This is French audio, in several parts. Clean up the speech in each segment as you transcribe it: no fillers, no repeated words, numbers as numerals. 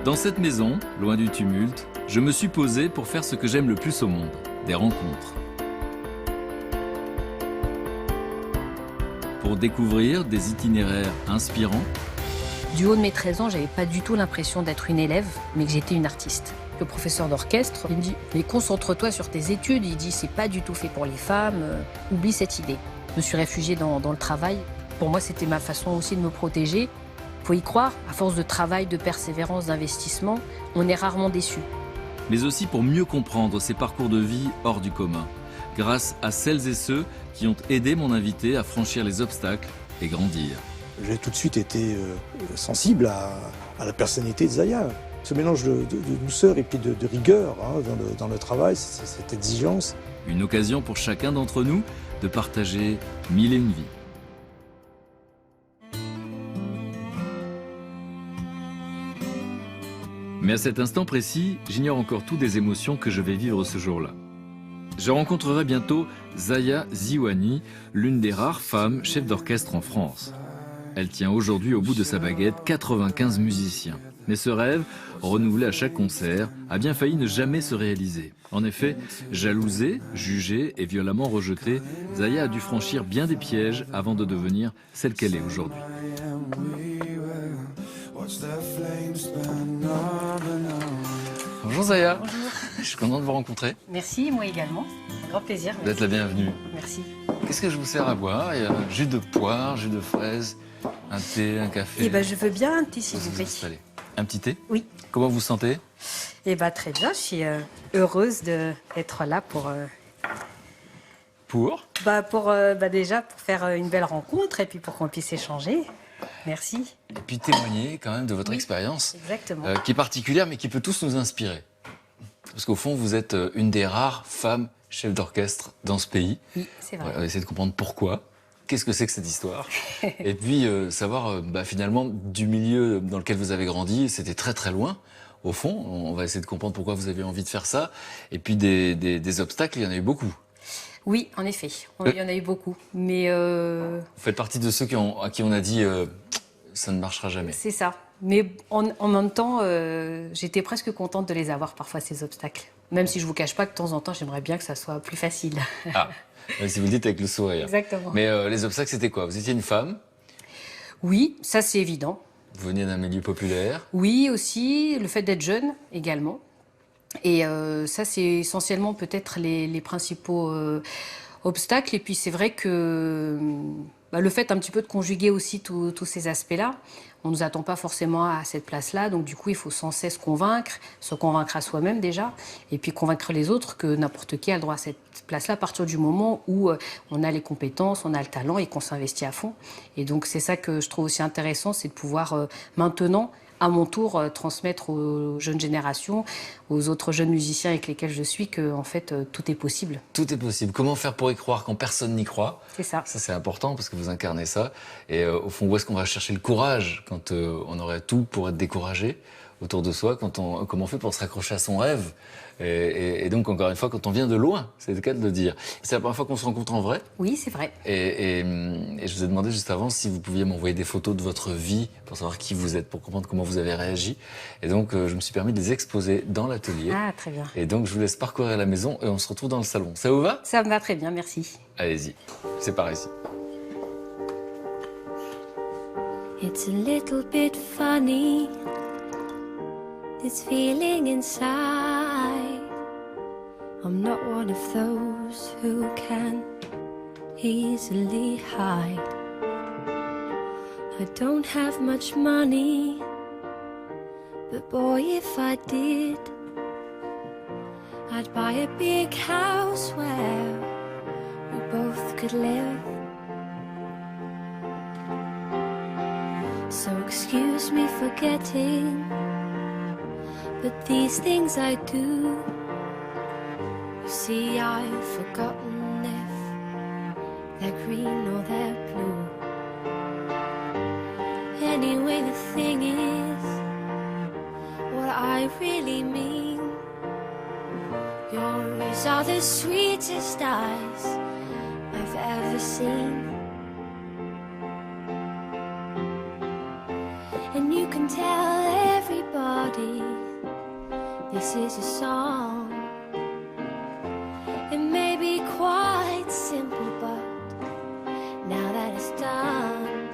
Dans cette maison, loin du tumulte, je me suis posé pour faire ce que j'aime le plus au monde, des rencontres. Pour découvrir des itinéraires inspirants. Du haut de mes 13 ans, j'avais pas du tout l'impression d'être une élève, mais que j'étais une artiste. Le professeur d'orchestre, il me dit « Mais concentre-toi sur tes études », il dit « C'est pas du tout fait pour les femmes, oublie cette idée ». Je me suis réfugiée dans le travail. Pour moi, c'était ma façon aussi de me protéger. Faut y croire, à force de travail, de persévérance, d'investissement, on est rarement déçu. Mais aussi pour mieux comprendre ces parcours de vie hors du commun, grâce à celles et ceux qui ont aidé mon invité à franchir les obstacles et grandir. J'ai tout de suite été sensible à la personnalité de Zaya. Ce mélange de douceur et puis de rigueur dans le travail, cette exigence. Une occasion pour chacun d'entre nous de partager mille et une vies. Mais à cet instant précis, j'ignore encore tout des émotions que je vais vivre ce jour-là. Je rencontrerai bientôt Zaya Ziouani, l'une des rares femmes chefs d'orchestre en France. Elle tient aujourd'hui au bout de sa baguette 95 musiciens. Mais ce rêve, renouvelé à chaque concert, a bien failli ne jamais se réaliser. En effet, jalousée, jugée et violemment rejetée, Zaya a dû franchir bien des pièges avant de devenir celle qu'elle est aujourd'hui. Bonjour Zaya. Bonjour. Je suis content de vous rencontrer. Merci, moi également. Un grand plaisir. Vous êtes la bienvenue. Merci. Qu'est-ce que je vous sers à boire? Il y a un jus de poire, jus de fraise, un thé, un café. Eh ben, je veux bien un thé, s'il vous plaît. Installez. Un petit thé? Oui. Comment vous vous sentez? Eh ben, très bien. Je suis heureuse d'être là pour... Pour? Déjà pour faire une belle rencontre et puis pour qu'on puisse échanger. Merci. Et puis témoigner quand même de votre expérience. Exactement. Qui est particulière mais qui peut tous nous inspirer. Parce qu'au fond, vous êtes une des rares femmes chefs d'orchestre dans ce pays. Oui, c'est vrai. On va essayer de comprendre pourquoi. Qu'est-ce que c'est que cette histoire? Et puis savoir finalement du milieu dans lequel vous avez grandi, c'était très très loin. Au fond, on va essayer de comprendre pourquoi vous avez envie de faire ça. Et puis des obstacles, il y en a eu beaucoup. Oui, en effet. Il y en a eu beaucoup. Mais Vous faites partie de ceux à qui on a dit ça ne marchera jamais. c'est ça. Mais en même temps, j'étais presque contente de les avoir parfois, ces obstacles. Même si je ne vous cache pas que de temps en temps, j'aimerais bien que ça soit plus facile. Ah, si vous le dites avec le sourire. Exactement. Mais les obstacles, c'était quoi? Vous étiez une femme? Oui, ça c'est évident. Vous veniez d'un milieu populaire? Oui, aussi, le fait d'être jeune également. Et ça, c'est essentiellement peut-être les principaux obstacles. Et puis c'est vrai que le fait un petit peu de conjuguer aussi tous ces aspects-là, on ne nous attend pas forcément à cette place-là. Donc du coup, il faut sans cesse convaincre, se convaincre à soi-même déjà, et puis convaincre les autres que n'importe qui a le droit à cette place-là à partir du moment où on a les compétences, on a le talent et qu'on s'investit à fond. Et donc c'est ça que je trouve aussi intéressant, c'est de pouvoir maintenant à mon tour transmettre aux jeunes générations, aux autres jeunes musiciens avec lesquels je suis, que en fait tout est possible. Tout est possible. Comment faire pour y croire quand personne n'y croit? C'est ça. Ça, c'est important parce que vous incarnez ça. Et au fond, où est-ce qu'on va chercher le courage quand on aurait tout pour être découragé autour de soi? Comment on fait pour se raccrocher à son rêve? Et donc, encore une fois, quand on vient de loin, c'est le cas de le dire. C'est la première fois qu'on se rencontre en vrai. Oui, c'est vrai. Et je vous ai demandé juste avant si vous pouviez m'envoyer des photos de votre vie pour savoir qui vous êtes, pour comprendre comment vous avez réagi. Et donc, je me suis permis de les exposer dans l'atelier. Ah, très bien. Et donc, je vous laisse parcourir la maison et on se retrouve dans le salon. Ça vous va? Ça me va très bien, merci. Allez-y, c'est par ici. It's a little bit funny, this feeling inside. I'm not one of those who can easily hide. I don't have much money, but boy, if I did, I'd buy a big house where we both could live. So excuse me for getting, but these things I do. You see, I've forgotten if they're green or they're blue. Anyway, the thing is, what I really mean, yours are the sweetest eyes I've ever seen. And you can tell everybody this is a song. It may be quite simple, but now that it's done,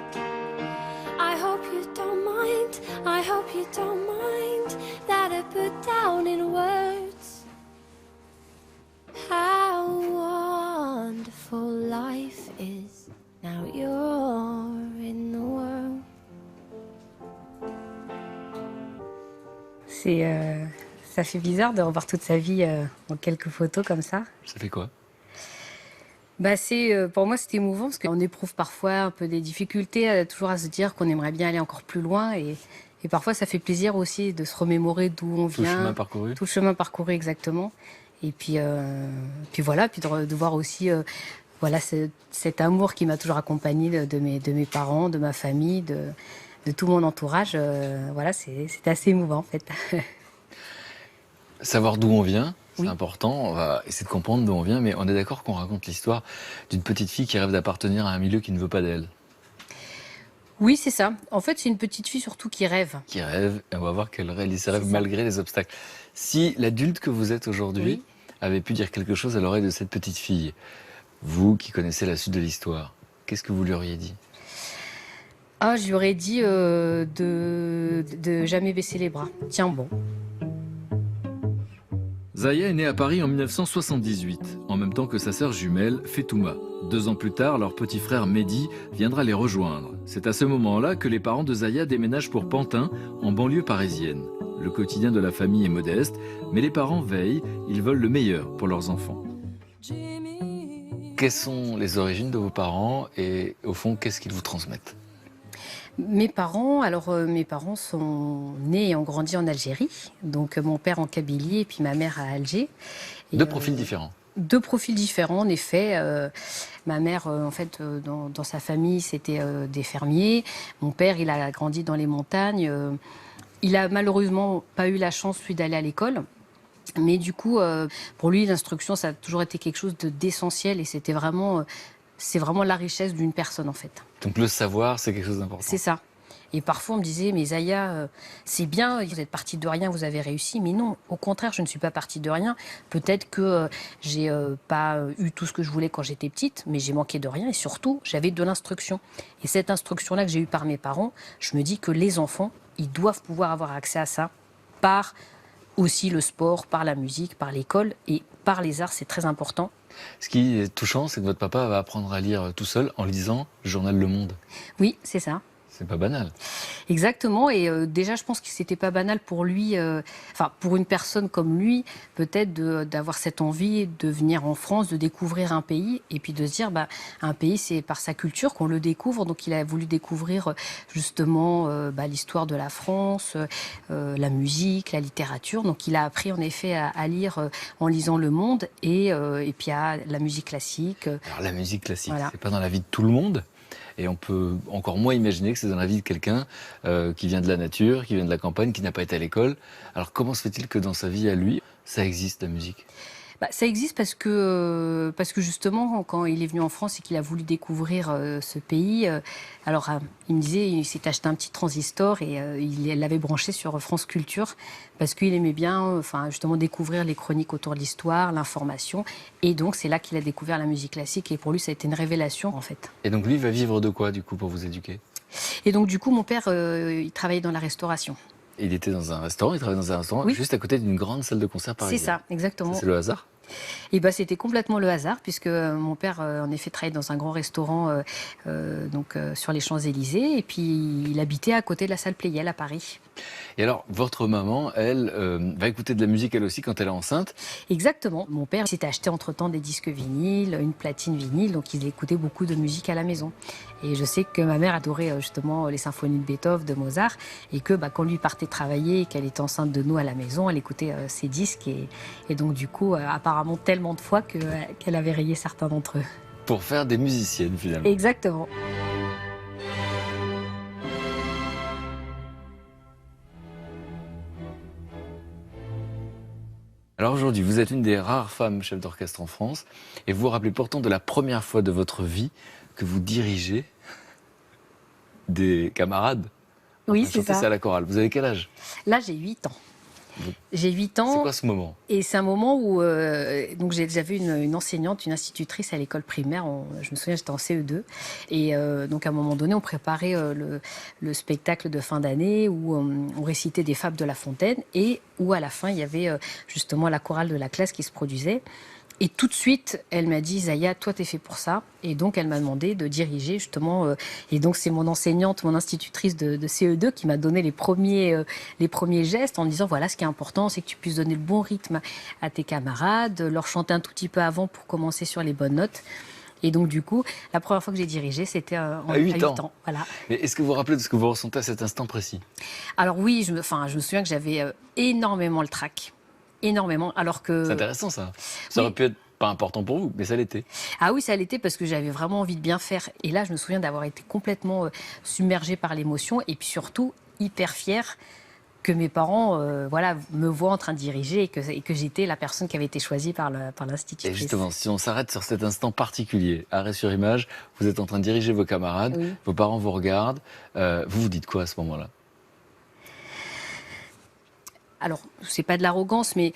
I hope you don't mind, I hope you don't mind that I put down in words how wonderful life is. Now you're in the world. Ça fait bizarre de revoir toute sa vie en quelques photos comme ça. Ça fait quoi? Pour moi, c'était émouvant parce qu'on éprouve parfois un peu des difficultés, toujours à se dire qu'on aimerait bien aller encore plus loin. Et parfois, ça fait plaisir aussi de se remémorer d'où on vient. Tout le chemin parcouru. Tout le chemin parcouru, exactement. Et puis voilà, puis de voir aussi voilà, cet amour qui m'a toujours accompagné de mes parents, de ma famille, de tout mon entourage. Voilà, c'était assez émouvant en fait. Savoir d'où on vient, c'est Oui. important. On va essayer de comprendre d'où on vient, mais on est d'accord qu'on raconte l'histoire d'une petite fille qui rêve d'appartenir à un milieu qui ne veut pas d'elle. Oui, c'est ça. En fait, c'est une petite fille surtout qui rêve. Qui rêve, et on va voir qu'elle réalise ses rêves C'est ça. malgré les obstacles. Si l'adulte que vous êtes aujourd'hui Oui. avait pu dire quelque chose à l'oreille de cette petite fille, vous qui connaissez la suite de l'histoire, qu'est-ce que vous lui auriez dit? Ah, je lui aurais dit de jamais baisser les bras. Tiens bon. Zaya est née à Paris en 1978, en même temps que sa sœur jumelle, Fetouma. 2 ans plus tard, leur petit frère Mehdi viendra les rejoindre. C'est à ce moment-là que les parents de Zaya déménagent pour Pantin, en banlieue parisienne. Le quotidien de la famille est modeste, mais les parents veillent, ils veulent le meilleur pour leurs enfants. Quelles sont les origines de vos parents et au fond, qu'est-ce qu'ils vous transmettent? Mes parents sont nés et ont grandi en Algérie. Donc mon père en Kabylie et puis ma mère à Alger. Et, 2 profils différents. 2 profils différents, en effet. Ma mère, en fait, dans sa famille, c'était des fermiers. Mon père, il a grandi dans les montagnes. Il a malheureusement pas eu la chance, lui, d'aller à l'école. Mais du coup, pour lui, l'instruction, ça a toujours été quelque chose d'essentiel. Et c'est vraiment la richesse d'une personne, en fait. Donc le savoir, c'est quelque chose d'important. C'est ça. Et parfois, on me disait, mais Zaya, c'est bien, vous êtes partie de rien, vous avez réussi. Mais non, au contraire, je ne suis pas partie de rien. Peut-être que j'ai pas eu tout ce que je voulais quand j'étais petite, mais j'ai manqué de rien. Et surtout, j'avais de l'instruction. Et cette instruction-là que j'ai eue par mes parents, je me dis que les enfants, ils doivent pouvoir avoir accès à ça par aussi le sport, par la musique, par l'école et par les arts, c'est très important. Ce qui est touchant, c'est que votre papa va apprendre à lire tout seul en lisant le journal Le Monde. Oui, c'est ça. C'est pas banal. Exactement, et déjà je pense que c'était pas banal pour lui, pour une personne comme lui, peut-être d'avoir cette envie de venir en France, de découvrir un pays, et puis de se dire, un pays c'est par sa culture qu'on le découvre, donc il a voulu découvrir justement l'histoire de la France, la musique, la littérature, donc il a appris en effet à lire en lisant Le Monde, et puis à la musique classique. Alors la musique classique, Voilà. c'est pas dans la vie de tout le monde. Et on peut encore moins imaginer que c'est dans la vie de quelqu'un qui vient de la nature, qui vient de la campagne, qui n'a pas été à l'école. Alors comment se fait-il que dans sa vie à lui, ça existe la musique? Ça existe parce que justement, quand il est venu en France et qu'il a voulu découvrir ce pays, il me disait, il s'est acheté un petit transistor et il l'avait branché sur France Culture parce qu'il aimait bien justement découvrir les chroniques autour de l'histoire, l'information. Et donc, c'est là qu'il a découvert la musique classique et pour lui, ça a été une révélation en fait. Et donc lui, il va vivre de quoi du coup pour vous éduquer? Et donc, du coup, mon père, il travaillait dans la restauration. Il était dans un restaurant, il travaillait dans un restaurant Oui. juste à côté d'une grande salle de concert parisienne. C'est ça, exactement. Ça, c'est le hasard? Et c'était complètement le hasard, puisque mon père, en effet, travaillait dans un grand restaurant sur les Champs-Élysées, et puis il habitait à côté de la salle Pleyel à Paris. Et alors, votre maman, elle, va écouter de la musique elle aussi quand elle est enceinte. Exactement. Mon père s'était acheté entre-temps des disques vinyles, une platine vinyle, donc il écoutait beaucoup de musique à la maison. Et je sais que ma mère adorait justement les symphonies de Beethoven, de Mozart, et que quand lui partait travailler et qu'elle était enceinte de nous à la maison, elle écoutait ces disques, et donc du coup, apparemment tellement de fois qu'elle avait rayé certains d'entre eux. Pour faire des musiciennes finalement. Exactement. Alors aujourd'hui, vous êtes une des rares femmes chefs d'orchestre en France et vous vous rappelez pourtant de la première fois de votre vie que vous dirigez des camarades. Oui, Enfin, c'est chanter ça. à la chorale. Vous avez quel âge? Là, j'ai 8 ans. J'ai 8 C'est ans. quoi ce moment? Et c'est un moment où donc j'avais une enseignante, une institutrice à l'école primaire. Je me souviens, j'étais en CE2. Et donc à un moment donné, on préparait le spectacle de fin d'année où on récitait des fables de La Fontaine et où à la fin, il y avait justement la chorale de la classe qui se produisait. Et tout de suite, elle m'a dit, Zaya, toi, t'es fait pour ça. Et donc, elle m'a demandé de diriger, justement. Et donc, c'est mon enseignante, mon institutrice de CE2 qui m'a donné les premiers gestes en me disant, voilà, ce qui est important, c'est que tu puisses donner le bon rythme à tes camarades, leur chanter un tout petit peu avant pour commencer sur les bonnes notes. Et donc, du coup, la première fois que j'ai dirigé, c'était à 8 ans. Voilà. Mais est-ce que vous vous rappelez de ce que vous ressentez à cet instant précis? Alors oui, je me souviens que j'avais énormément le trac. Énormément, alors que... C'est intéressant ça. Ça aurait pu être pas important pour vous, mais ça l'était. Ah oui, ça l'était parce que j'avais vraiment envie de bien faire. Et là, je me souviens d'avoir été complètement submergée par l'émotion et puis surtout hyper fière que mes parents me voient en train de diriger et que j'étais la personne qui avait été choisie par l'institutrice. Et justement, si on s'arrête sur cet instant particulier, arrêt sur image, vous êtes en train de diriger vos camarades, oui. Vos parents vous regardent, vous vous dites quoi à ce moment-là? Alors, c'est pas de l'arrogance, mais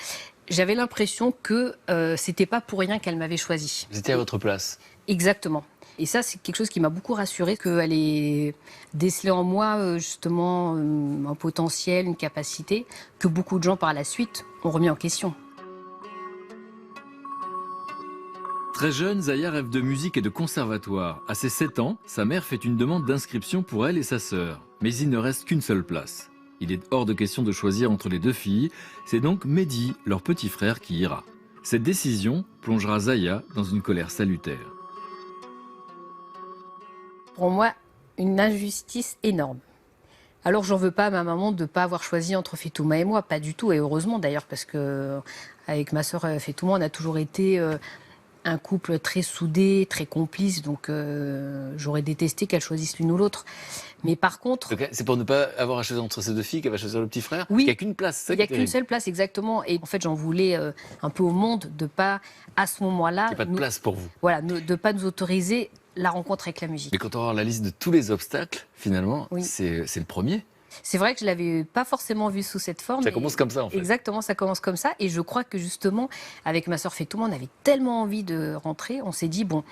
j'avais l'impression que c'était pas pour rien qu'elle m'avait choisie. Vous étiez à votre place. Exactement. Et ça, c'est quelque chose qui m'a beaucoup rassurée, qu'elle ait décelé en moi, justement, un potentiel, une capacité, que beaucoup de gens, par la suite, ont remis en question. Très jeune, Zaya rêve de musique et de conservatoire. À ses 7 ans, sa mère fait une demande d'inscription pour elle et sa sœur. Mais il ne reste qu'une seule place. Il est hors de question de choisir entre les deux filles. C'est donc Mehdi, leur petit frère, qui ira. Cette décision plongera Zaya dans une colère salutaire. Pour moi, une injustice énorme. Alors, j'en veux pas à ma maman de ne pas avoir choisi entre Fetouma et moi, pas du tout, et heureusement d'ailleurs, parce que avec ma sœur Fetouma, on a toujours été un couple très soudé, très complice, donc j'aurais détesté qu'elle choisisse l'une ou l'autre. Mais par contre... Donc, c'est pour ne pas avoir à choisir entre ces deux filles qu'elle va choisir le petit frère? Oui. Il n'y a qu'une place, Il n'y a qu'une seule place, exactement. Et en fait, j'en voulais un peu au monde de pas, à ce moment-là... Il n'y a pas de place pour vous. Voilà, de ne pas nous autoriser la rencontre avec la musique. Mais quand on regarde la liste de tous les obstacles, finalement, oui. c'est le premier. C'est vrai que je ne l'avais pas forcément vu sous cette forme. Ça commence comme ça, en fait. Exactement, ça commence comme ça. Et je crois que justement, avec ma sœur Fetouma, on avait tellement envie de rentrer, on s'est dit, bon,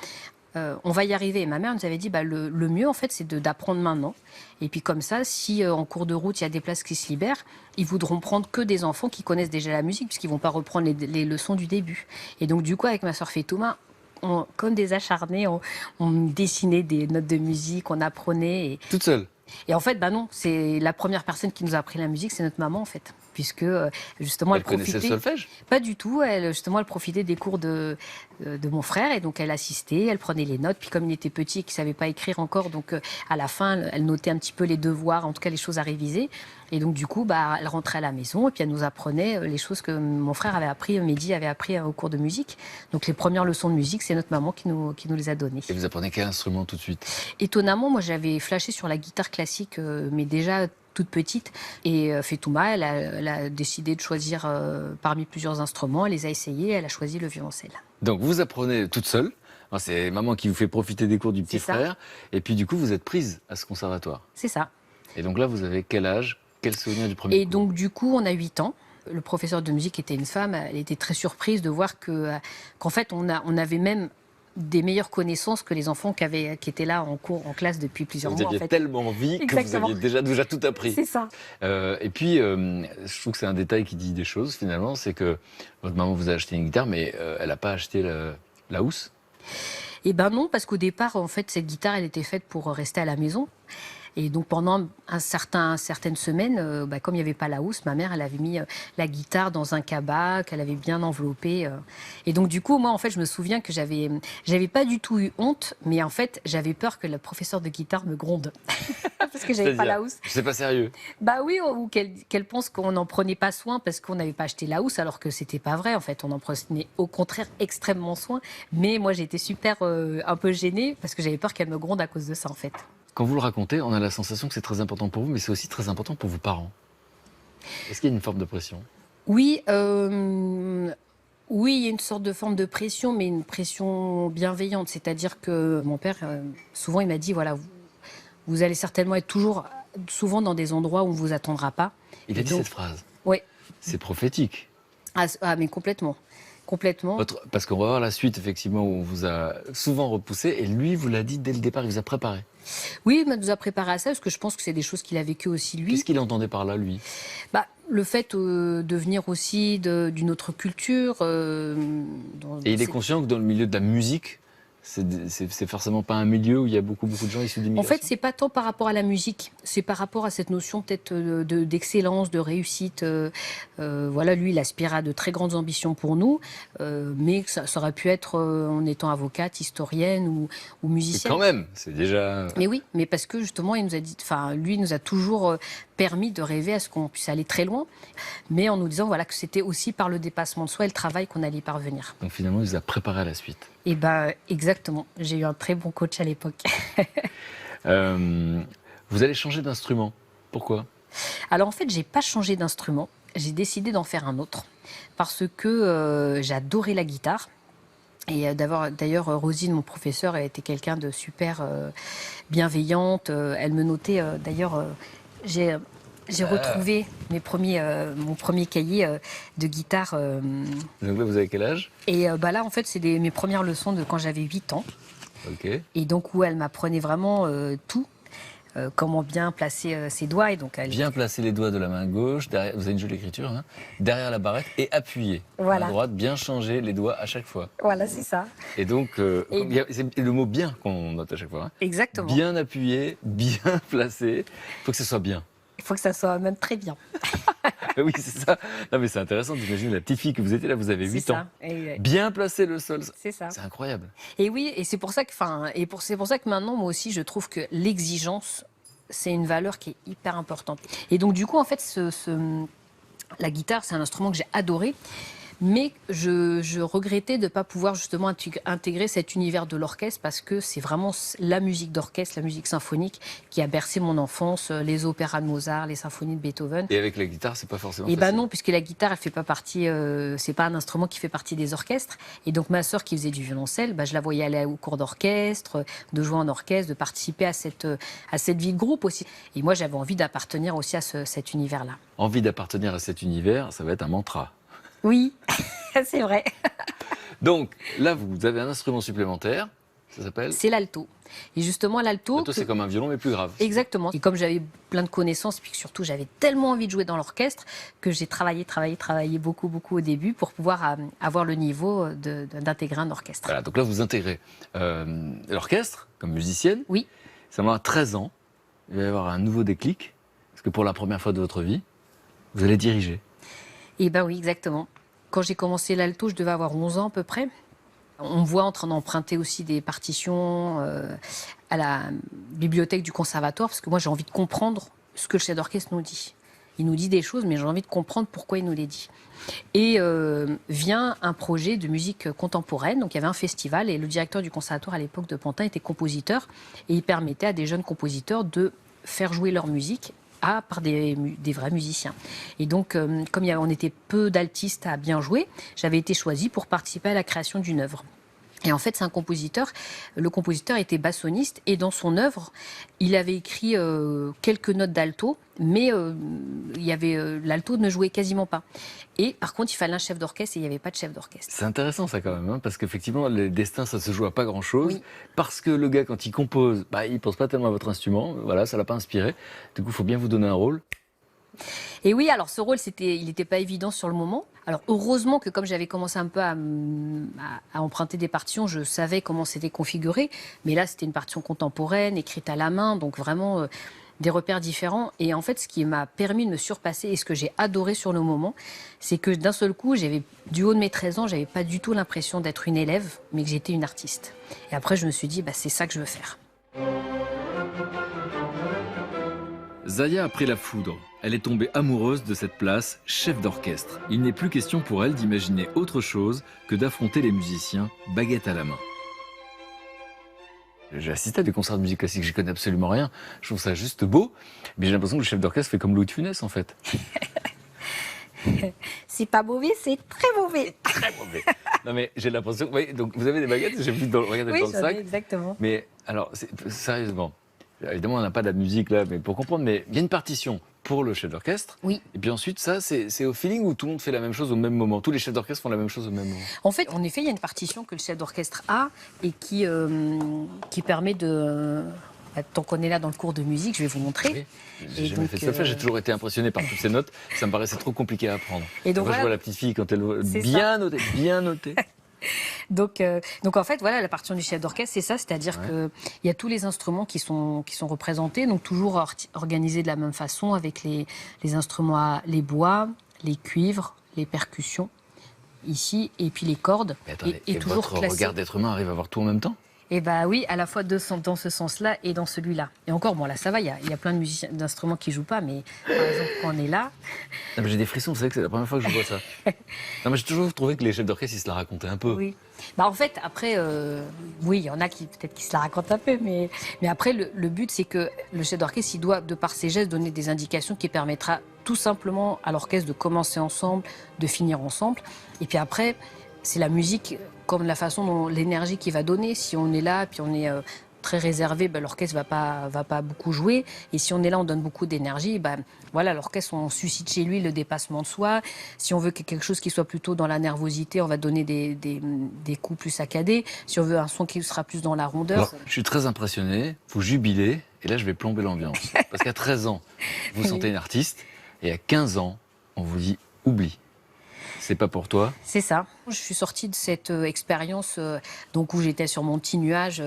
on va y arriver. Et ma mère nous avait dit, le mieux, en fait, c'est d'apprendre maintenant. Et puis comme ça, si en cours de route, il y a des places qui se libèrent, ils voudront prendre que des enfants qui connaissent déjà la musique, puisqu'ils ne vont pas reprendre les leçons du début. Et donc, du coup, avec ma sœur Fetouma, comme des acharnés, on dessinait des notes de musique, on apprenait. Et... Toute seule? Et en fait, non, c'est la première personne qui nous a appris la musique, c'est notre maman, en fait. Puisque, justement, elle profitait... connaissait le solfège? Pas du tout. Elle profitait des cours de mon frère. Et donc, elle assistait, elle prenait les notes. Puis, comme il était petit et qu'il ne savait pas écrire encore, donc, à la fin, elle notait un petit peu les devoirs, en tout cas, les choses à réviser. Et donc, du coup, elle rentrait à la maison et puis elle nous apprenait les choses que mon frère avait appris, Mehdi avait appris au cours de musique. Donc, les premières leçons de musique, c'est notre maman qui nous les a données. Et vous apprenez quel instrument tout de suite? Étonnamment, moi, j'avais flashé sur la guitare classique, mais déjà toute petite. Et Fetouma, elle a décidé de choisir parmi plusieurs instruments. Elle les a essayés, elle a choisi le violoncelle. Donc, vous apprenez toute seule. C'est maman qui vous fait profiter des cours du petit frère. Et puis, du coup, vous êtes prise à ce conservatoire. C'est ça. Et donc là, vous avez quel âge? Quel souvenir du premier cours? Donc, du coup, on a 8 ans. Le professeur de musique était une femme. Elle était très surprise de voir qu'en fait, on avait même des meilleures connaissances que les enfants qui étaient là en cours, en classe depuis plusieurs mois. Vous aviez tellement envie que vous aviez déjà tout appris. C'est ça. Et puis, je trouve que c'est un détail qui dit des choses, finalement. C'est que votre maman vous a acheté une guitare, mais elle n'a pas acheté la housse. Eh ben non, parce qu'au départ, en fait, cette guitare, elle était faite pour rester à la maison. Et donc pendant certaines semaines, comme il n'y avait pas la housse, ma mère, elle avait mis la guitare dans un cabas qu'elle avait bien enveloppé. Et donc du coup, moi, en fait, je me souviens que j'avais pas du tout eu honte, mais en fait, j'avais peur que le professeur de guitare me gronde parce que j'avais pas la housse. C'est pas sérieux. Bah oui, ou qu'elle pense qu'on n'en prenait pas soin parce qu'on n'avait pas acheté la housse, alors que c'était pas vrai. En fait, on en prenait au contraire extrêmement soin. Mais moi, j'étais super un peu gênée parce que j'avais peur qu'elle me gronde à cause de ça, en fait. Quand vous le racontez, on a la sensation que c'est très important pour vous, mais c'est aussi très important pour vos parents. Est-ce qu'il y a une forme de pression? Oui, oui, il y a une sorte de forme de pression, mais une pression bienveillante. C'est-à-dire que mon père, souvent, il m'a dit, voilà, vous allez certainement être souvent dans des endroits où on ne vous attendra pas. Il a dit cette phrase? Oui, C'est prophétique. Mais complètement. Complètement. Parce qu'on va voir la suite, effectivement, où on vous a souvent repoussé, et lui vous l'a dit dès le départ, il vous a préparé. Oui, il nous a préparé à ça, parce que je pense que c'est des choses qu'il a vécues aussi lui. Qu'est-ce qu'il entendait par là, lui? Le fait de venir aussi d'une autre culture. Et il est conscient que dans le milieu de la musique, c'est forcément pas un milieu où il y a beaucoup de gens issus d'immigration. En fait, c'est pas tant par rapport à la musique, c'est par rapport à cette notion peut-être d'excellence, de réussite. Voilà, lui, il aspirait à de très grandes ambitions pour nous, mais ça aurait pu être en étant avocate, historienne ou musicienne. Mais quand même, c'est déjà... Mais oui, mais parce que justement, il nous a dit, lui, il nous a toujours permis de rêver à ce qu'on puisse aller très loin, mais en nous disant voilà, que c'était aussi par le dépassement de soi et le travail qu'on allait y parvenir. Donc finalement, il vous a préparé à la suite. Et exactement. J'ai eu un très bon coach à l'époque. Vous allez changer d'instrument. Pourquoi? Alors en fait, j'ai pas changé d'instrument. J'ai décidé d'en faire un autre parce que j'adorais la guitare. Et d'ailleurs, Rosine, mon professeur, a été quelqu'un de super bienveillante. Elle me notait, j'ai retrouvé mon premier cahier de guitare. Donc là, vous avez quel âge? Et là, en fait, c'est mes premières leçons de quand j'avais 8 ans. Ok. Et donc, où elle m'apprenait vraiment tout. Comment bien placer ses doigts. Et donc, bien placer les doigts de la main gauche, derrière, vous avez une jolie écriture, hein, derrière la barrette, et appuyer. Voilà. À droite, bien changer les doigts à chaque fois. Voilà, c'est ça. Et donc, c'est le mot bien qu'on note à chaque fois. Hein. Exactement. Bien appuyé, bien placé, il faut que ce soit bien. Il faut que ça soit même très bien. Oui, c'est ça. Non, mais c'est intéressant d'imaginer la petite fille que vous étiez là, vous avez 8 ans. Bien placer le sol. C'est ça. C'est incroyable. Et oui, et c'est pour ça que, c'est pour ça que maintenant, moi aussi, je trouve que l'exigence, c'est une valeur qui est hyper importante. Et donc, du coup, en fait, la guitare, c'est un instrument que j'ai adoré. Mais je regrettais de ne pas pouvoir justement intégrer cet univers de l'orchestre parce que c'est vraiment la musique d'orchestre, la musique symphonique qui a bercé mon enfance, les opéras de Mozart, les symphonies de Beethoven. Et avec la guitare, c'est pas forcément facile. facile. Non, puisque la guitare, elle fait pas partie, c'est pas un instrument qui fait partie des orchestres. Et donc ma sœur qui faisait du violoncelle, je la voyais aller au cours d'orchestre, de jouer en orchestre, de participer à cette vie de groupe aussi. Et moi, j'avais envie d'appartenir aussi à cet univers-là. Envie d'appartenir à cet univers, ça va être un mantra. Oui, c'est vrai. Donc là, vous avez un instrument supplémentaire, ça s'appelle? C'est l'alto. Et justement, l'alto... L'alto, c'est comme un violon, mais plus grave. Exactement. Et comme j'avais plein de connaissances, puis surtout j'avais tellement envie de jouer dans l'orchestre, que j'ai travaillé beaucoup au début pour pouvoir avoir le niveau d'intégrer un orchestre. Voilà, donc là, vous intégrez l'orchestre comme musicienne. Oui. Ça va à 13 ans. Il va y avoir un nouveau déclic, parce que pour la première fois de votre vie, vous allez diriger. Eh bien oui, exactement. Quand j'ai commencé l'alto, je devais avoir 11 ans à peu près. On me voit en train d'emprunter aussi des partitions à la bibliothèque du conservatoire, parce que moi j'ai envie de comprendre ce que le chef d'orchestre nous dit. Il nous dit des choses, mais j'ai envie de comprendre pourquoi il nous les dit. Et vient un projet de musique contemporaine, donc il y avait un festival, et le directeur du conservatoire à l'époque de Pantin était compositeur, et il permettait à des jeunes compositeurs de faire jouer leur musique par des vrais musiciens. Et donc, comme on était peu d'altistes à bien jouer, j'avais été choisie pour participer à la création d'une œuvre. Et en fait, c'est un compositeur. Le compositeur était bassoniste et dans son œuvre, il avait écrit quelques notes d'alto, mais l'alto ne jouait quasiment pas. Et par contre, il fallait un chef d'orchestre et il n'y avait pas de chef d'orchestre. C'est intéressant ça quand même, hein, parce qu'effectivement, les destins, ça se joue à pas grand-chose. Oui. Parce que le gars, quand il compose, il pense pas tellement à votre instrument. Voilà, ça l'a pas inspiré. Du coup, il faut bien vous donner un rôle. Et oui, alors ce rôle, il n'était pas évident sur le moment. Alors heureusement que comme j'avais commencé un peu à emprunter des partitions, je savais comment c'était configuré. Mais là, c'était une partition contemporaine, écrite à la main, donc vraiment des repères différents. Et en fait, ce qui m'a permis de me surpasser et ce que j'ai adoré sur le moment, c'est que d'un seul coup, du haut de mes 13 ans, j'avais pas du tout l'impression d'être une élève, mais que j'étais une artiste. Et après, je me suis dit, c'est ça que je veux faire. Zaya a pris la foudre. Elle est tombée amoureuse de cette place, chef d'orchestre. Il n'est plus question pour elle d'imaginer autre chose que d'affronter les musiciens, baguette à la main. J'ai assisté à des concerts de musique classique, je connais absolument rien. Je trouve ça juste beau. Mais j'ai l'impression que le chef d'orchestre fait comme Louis de Funès, en fait. C'est pas mauvais, c'est très mauvais. Très mauvais. Non mais j'ai l'impression... Oui, donc vous avez des baguettes, j'ai vu regardez dans le sac. Exactement. Mais alors, sérieusement, évidemment on n'a pas de la musique là, mais pour comprendre, mais il y a une partition pour le chef d'orchestre. Oui. Et puis ensuite, ça, c'est au feeling où tout le monde fait la même chose au même moment. Tous les chefs d'orchestre font la même chose au même moment. En fait, en effet, il y a une partition que le chef d'orchestre a et qui permet de... Tant qu'on est là dans le cours de musique, je vais vous montrer. Oui. J'ai jamais fait ça. J'ai toujours été impressionné par toutes ces notes. Ça me paraissait trop compliqué à apprendre. Et donc, je vois la petite fille quand elle C'est bien notée, bien notée. Donc en fait, voilà, la partition du chef d'orchestre, c'est ça, c'est-à-dire qu'il y a tous les instruments qui sont représentés, donc toujours organisés de la même façon, avec les instruments, les bois, les cuivres, les percussions, ici, et puis les cordes. Mais attendez, et toujours votre classés. regard d'être humain arrive à voir tout en même temps? Et bah oui, à la fois dans ce sens-là et dans celui-là. Et encore, bon là ça va, il y a plein de musiciens, d'instruments qui jouent pas, mais par exemple quand on est là... Non, mais j'ai des frissons, vous savez que c'est la première fois que je vois ça. Non, mais j'ai toujours trouvé que les chefs d'orchestre, ils se la racontaient un peu. Oui. Bah en fait, après, oui, il y en a qui peut-être qui se la racontent un peu, mais après, le but, c'est que le chef d'orchestre, il doit, de par ses gestes, donner des indications qui permettra tout simplement à l'orchestre de commencer ensemble, de finir ensemble. Et puis après, c'est la musique, comme la façon dont l'énergie qu'il va donner. Si on est là, puis on est très réservé, ben, l'orchestre va pas beaucoup jouer. Et si on est là, on donne beaucoup d'énergie, ben, voilà, l'orchestre, on suscite chez lui le dépassement de soi. Si on veut quelque chose qui soit plutôt dans la nervosité, on va donner des coups plus saccadés. Si on veut un son qui sera plus dans la rondeur... Alors, je suis très impressionné, vous jubilez, et là je vais plomber l'ambiance. Parce qu'à 13 ans, vous vous sentez une artiste, et à 15 ans, on vous dit « oublie ». C'est pas pour toi? C'est ça. Je suis sortie de cette expérience donc où j'étais sur mon petit nuage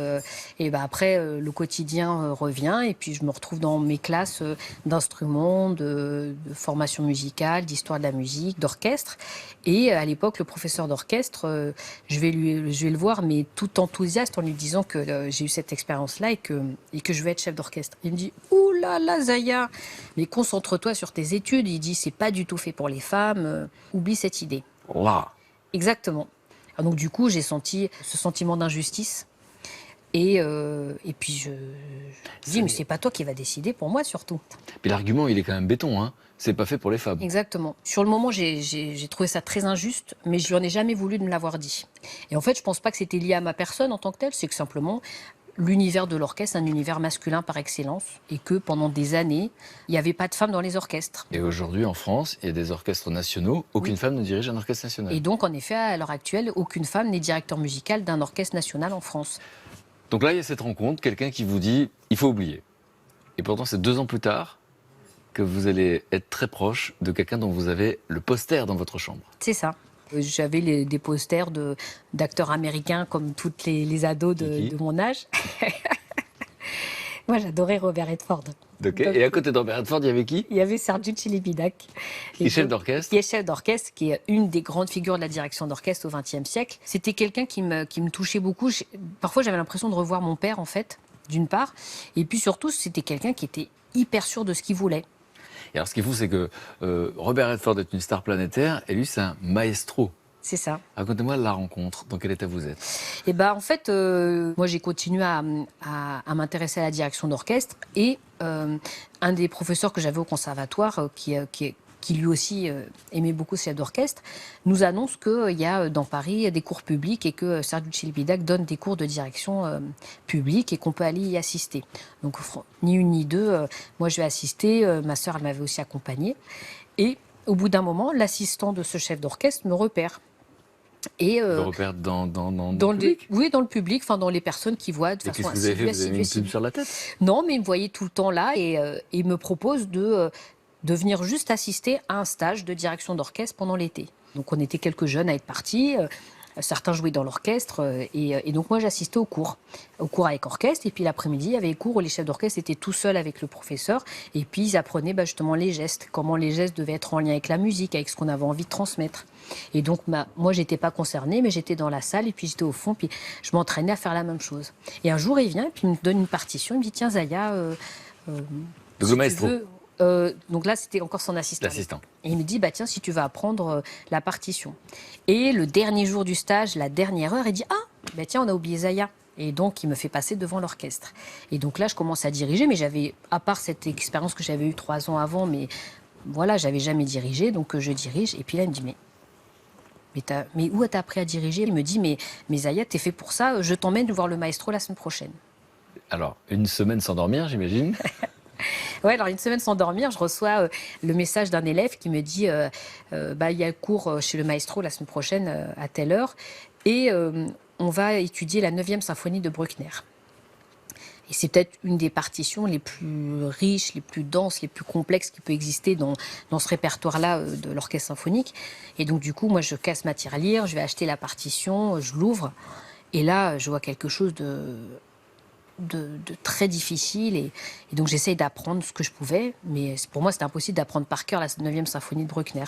et ben après le quotidien revient et puis je me retrouve dans mes classes d'instruments, de formation musicale, d'histoire de la musique, d'orchestre et à l'époque le professeur d'orchestre je vais le voir mais tout enthousiaste en lui disant que j'ai eu cette expérience là et que je vais être chef d'orchestre. Il me dit ouh là là Zaya, mais concentre-toi sur tes études. Il dit c'est pas du tout fait pour les femmes, oublie cette idée. Là. Exactement. Donc du coup, j'ai senti ce sentiment d'injustice. Et puis je dis, mais c'est pas toi qui va décider pour moi surtout. Puis l'argument, il est quand même béton, hein. C'est pas fait pour les femmes. Exactement. Sur le moment, j'ai trouvé ça très injuste, mais je n'en ai jamais voulu de me l'avoir dit. Et en fait, je pense pas que c'était lié à ma personne en tant que telle, c'est que simplement l'univers de l'orchestre, un univers masculin par excellence, et que pendant des années, il n'y avait pas de femmes dans les orchestres. Et aujourd'hui, en France, il y a des orchestres nationaux, aucune femme ne dirige un orchestre national. Et donc, en effet, à l'heure actuelle, aucune femme n'est directeur musical d'un orchestre national en France. Donc là, il y a cette rencontre, quelqu'un qui vous dit « il faut oublier ». Et pourtant, c'est 2 ans plus tard que vous allez être très proche de quelqu'un dont vous avez le poster dans votre chambre. C'est ça. J'avais des posters d'acteurs américains comme toutes les ados de mon âge. Moi, j'adorais Robert Redford. Okay. Et à côté de Robert Redford, il y avait qui? Il y avait Sergiu Celibidache. Qui est chef d'orchestre? Qui est chef d'orchestre, qui est une des grandes figures de la direction d'orchestre au XXe siècle. C'était quelqu'un qui me touchait beaucoup. Parfois, j'avais l'impression de revoir mon père, en fait, d'une part. Et puis surtout, c'était quelqu'un qui était hyper sûr de ce qu'il voulait. Et alors, ce qui est fou, c'est que Robert Redford est une star planétaire et lui, c'est un maestro. C'est ça. Racontez-moi la rencontre. Dans quel état vous êtes? Et ben, en fait, moi, j'ai continué à m'intéresser à la direction d'orchestre et un des professeurs que j'avais au conservatoire, qui lui aussi aimait beaucoup ce chef d'orchestre, nous annonce qu'il y a dans Paris des cours publics et que Sergiu Celibidache donne des cours de direction publique et qu'on peut aller y assister. Donc, ni une ni deux, moi je vais assister, ma sœur elle m'avait aussi accompagnée. Et au bout d'un moment, l'assistant de ce chef d'orchestre me repère. Et le repère dans le public? Oui, dans le public, enfin dans les personnes qui voient de façon assidue. Qu'est-ce que vous avez fait? Vous avez mis une pub sur la tête? Non, mais il me voyait tout le temps là et il me propose de venir juste assister à un stage de direction d'orchestre pendant l'été. Donc on était quelques jeunes à être partis, certains jouaient dans l'orchestre et donc moi j'assistais au cours avec orchestre et puis l'après-midi il y avait les cours où les chefs d'orchestre étaient tout seuls avec le professeur et puis ils apprenaient justement les gestes, comment les gestes devaient être en lien avec la musique, avec ce qu'on avait envie de transmettre. Et donc moi j'étais pas concernée mais j'étais dans la salle et puis j'étais au fond puis je m'entraînais à faire la même chose. Et un jour il vient et puis il me donne une partition, il me dit tiens Zaya, donc le maestro. Donc là, c'était encore son assistant. L'assistant. Et il me dit, bah tiens, si tu vas apprendre la partition. Et le dernier jour du stage, la dernière heure, il dit, ah, bah tiens, on a oublié Zaya. Et donc, il me fait passer devant l'orchestre. Et donc là, je commence à diriger, mais j'avais, à part cette expérience que j'avais eue 3 ans avant, mais voilà, j'avais jamais dirigé, donc je dirige. Et puis là, il me dit, mais où t'as appris à diriger? Il me dit, mais Zaya, t'es fait pour ça, je t'emmène voir le maestro la semaine prochaine. Alors, une semaine sans dormir, j'imagine. Ouais, alors une semaine sans dormir, je reçois le message d'un élève qui me dit il y a cours chez le maestro la semaine prochaine à telle heure et on va étudier la 9e symphonie de Bruckner. Et c'est peut-être une des partitions les plus riches, les plus denses, les plus complexes qui peut exister dans ce répertoire-là de l'orchestre symphonique. Et donc du coup, moi je casse ma tirelire, je vais acheter la partition, je l'ouvre et là je vois quelque chose de très difficile et donc j'essaye d'apprendre ce que je pouvais, mais pour moi c'était impossible d'apprendre par cœur la 9e symphonie de Bruckner.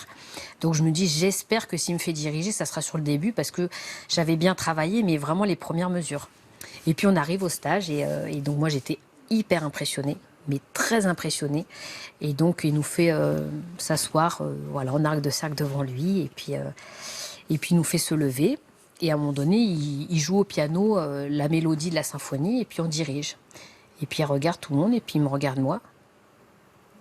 Donc je me dis, j'espère que s'il me fait diriger, ça sera sur le début parce que j'avais bien travaillé, mais vraiment les premières mesures. Et puis on arrive au stage et donc moi j'étais hyper impressionnée, mais très impressionnée. Et donc il nous fait s'asseoir en arc de cercle devant lui et puis il nous fait se lever. Et à un moment donné, il joue au piano la mélodie de la symphonie et puis on dirige. Et puis il regarde tout le monde et puis il me regarde moi.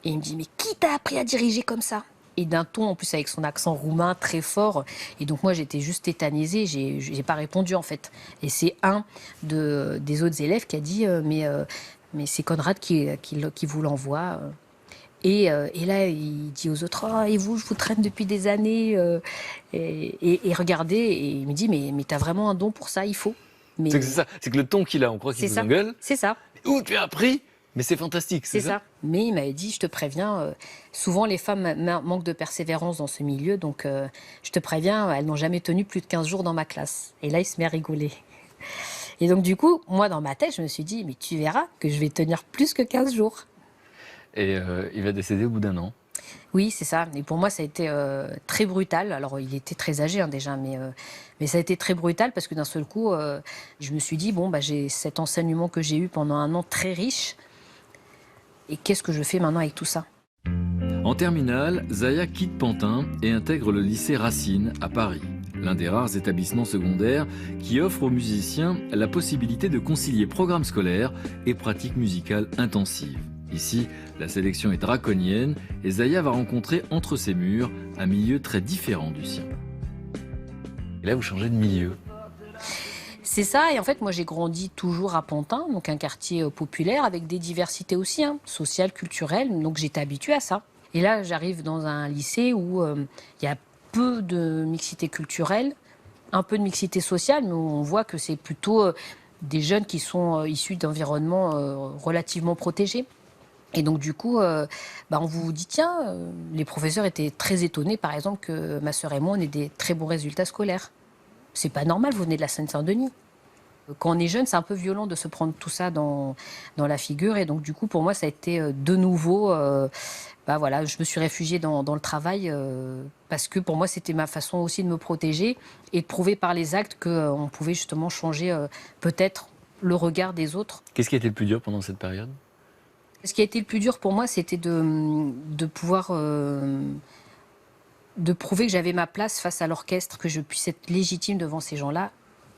Et il me dit, mais qui t'a appris à diriger comme ça? Et d'un ton, en plus avec son accent roumain très fort. Et donc moi j'étais juste tétanisée, j'ai pas répondu en fait. Et c'est un des autres élèves qui a dit, mais c'est Conrad qui vous l'envoie. Et là, il dit aux autres, oh, et vous, je vous traîne depuis des années. Et regardez, et il me dit, mais t'as vraiment un don pour ça, il faut. Mais... C'est ça, c'est que le ton qu'il a, on croit qu'il vous engueule. C'est ça. Où tu as appris? Mais c'est fantastique, c'est ça. Mais il m'avait dit, je te préviens, souvent les femmes manquent de persévérance dans ce milieu, donc je te préviens, elles n'ont jamais tenu plus de 15 jours dans ma classe. Et là, il se met à rigoler. Et donc du coup, moi, dans ma tête, je me suis dit, mais tu verras que je vais tenir plus que 15 jours. Et il va décéder au bout d'1 an. Oui, c'est ça. Et pour moi, ça a été très brutal. Alors, il était très âgé déjà, mais ça a été très brutal parce que d'un seul coup, je me suis dit, j'ai cet enseignement que j'ai eu pendant 1 an très riche. Et qu'est-ce que je fais maintenant avec tout ça? En terminale, Zaya quitte Pantin et intègre le lycée Racine à Paris, l'un des rares établissements secondaires qui offre aux musiciens la possibilité de concilier programme scolaire et pratique musicale intensive. Ici, la sélection est draconienne et Zaya va rencontrer entre ses murs un milieu très différent du sien. Et là, vous changez de milieu. C'est ça, et en fait, moi j'ai grandi toujours à Pantin, donc un quartier populaire avec des diversités aussi, sociales, culturelles, donc j'étais habituée à ça. Et là, j'arrive dans un lycée où il y a peu de mixité culturelle, un peu de mixité sociale, mais on voit que c'est plutôt des jeunes qui sont issus d'environnements relativement protégés. Et donc du coup, on vous dit, tiens, les professeurs étaient très étonnés, par exemple, que ma sœur et moi, on ait des très bons résultats scolaires. C'est pas normal, vous venez de la Seine-Saint-Denis. Quand on est jeune, c'est un peu violent de se prendre tout ça dans la figure. Et donc du coup, pour moi, ça a été de nouveau... je me suis réfugiée dans le travail parce que pour moi, c'était ma façon aussi de me protéger et de prouver par les actes qu'on pouvait justement changer peut-être le regard des autres. Qu'est-ce qui a été le plus dur pendant cette période ? Ce qui a été le plus dur pour moi, c'était de pouvoir... de prouver que j'avais ma place face à l'orchestre, que je puisse être légitime devant ces gens-là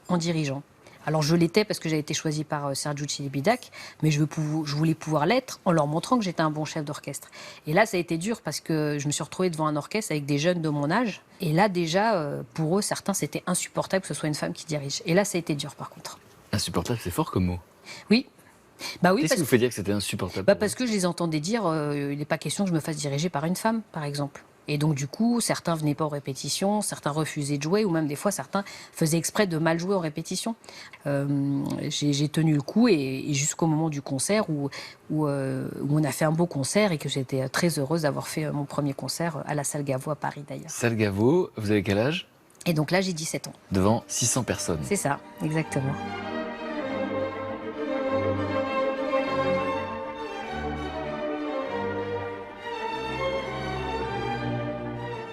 en dirigeant. Alors je l'étais parce que j'avais été choisie par Sergiu Celibidache, mais je voulais pouvoir l'être en leur montrant que j'étais un bon chef d'orchestre. Et là, ça a été dur parce que je me suis retrouvée devant un orchestre avec des jeunes de mon âge. Et là, déjà, pour eux, certains, c'était insupportable que ce soit une femme qui dirige. Et là, ça a été dur, par contre. Insupportable, c'est fort comme mot. Oui. Oui, qu'est-ce qui vous fait dire que c'était insupportable? Parce que je les entendais dire il n'est pas question que je me fasse diriger par une femme, par exemple. Et donc, du coup, certains venaient pas aux répétitions, certains refusaient de jouer, ou même des fois, certains faisaient exprès de mal jouer aux répétitions. J'ai tenu le coup et jusqu'au moment du concert où on a fait un beau concert et que j'étais très heureuse d'avoir fait mon premier concert à la Salle Gaveau à Paris, d'ailleurs. Salle Gaveau, vous avez quel âge? Et donc là, j'ai 17 ans. Devant 600 personnes. C'est ça, exactement.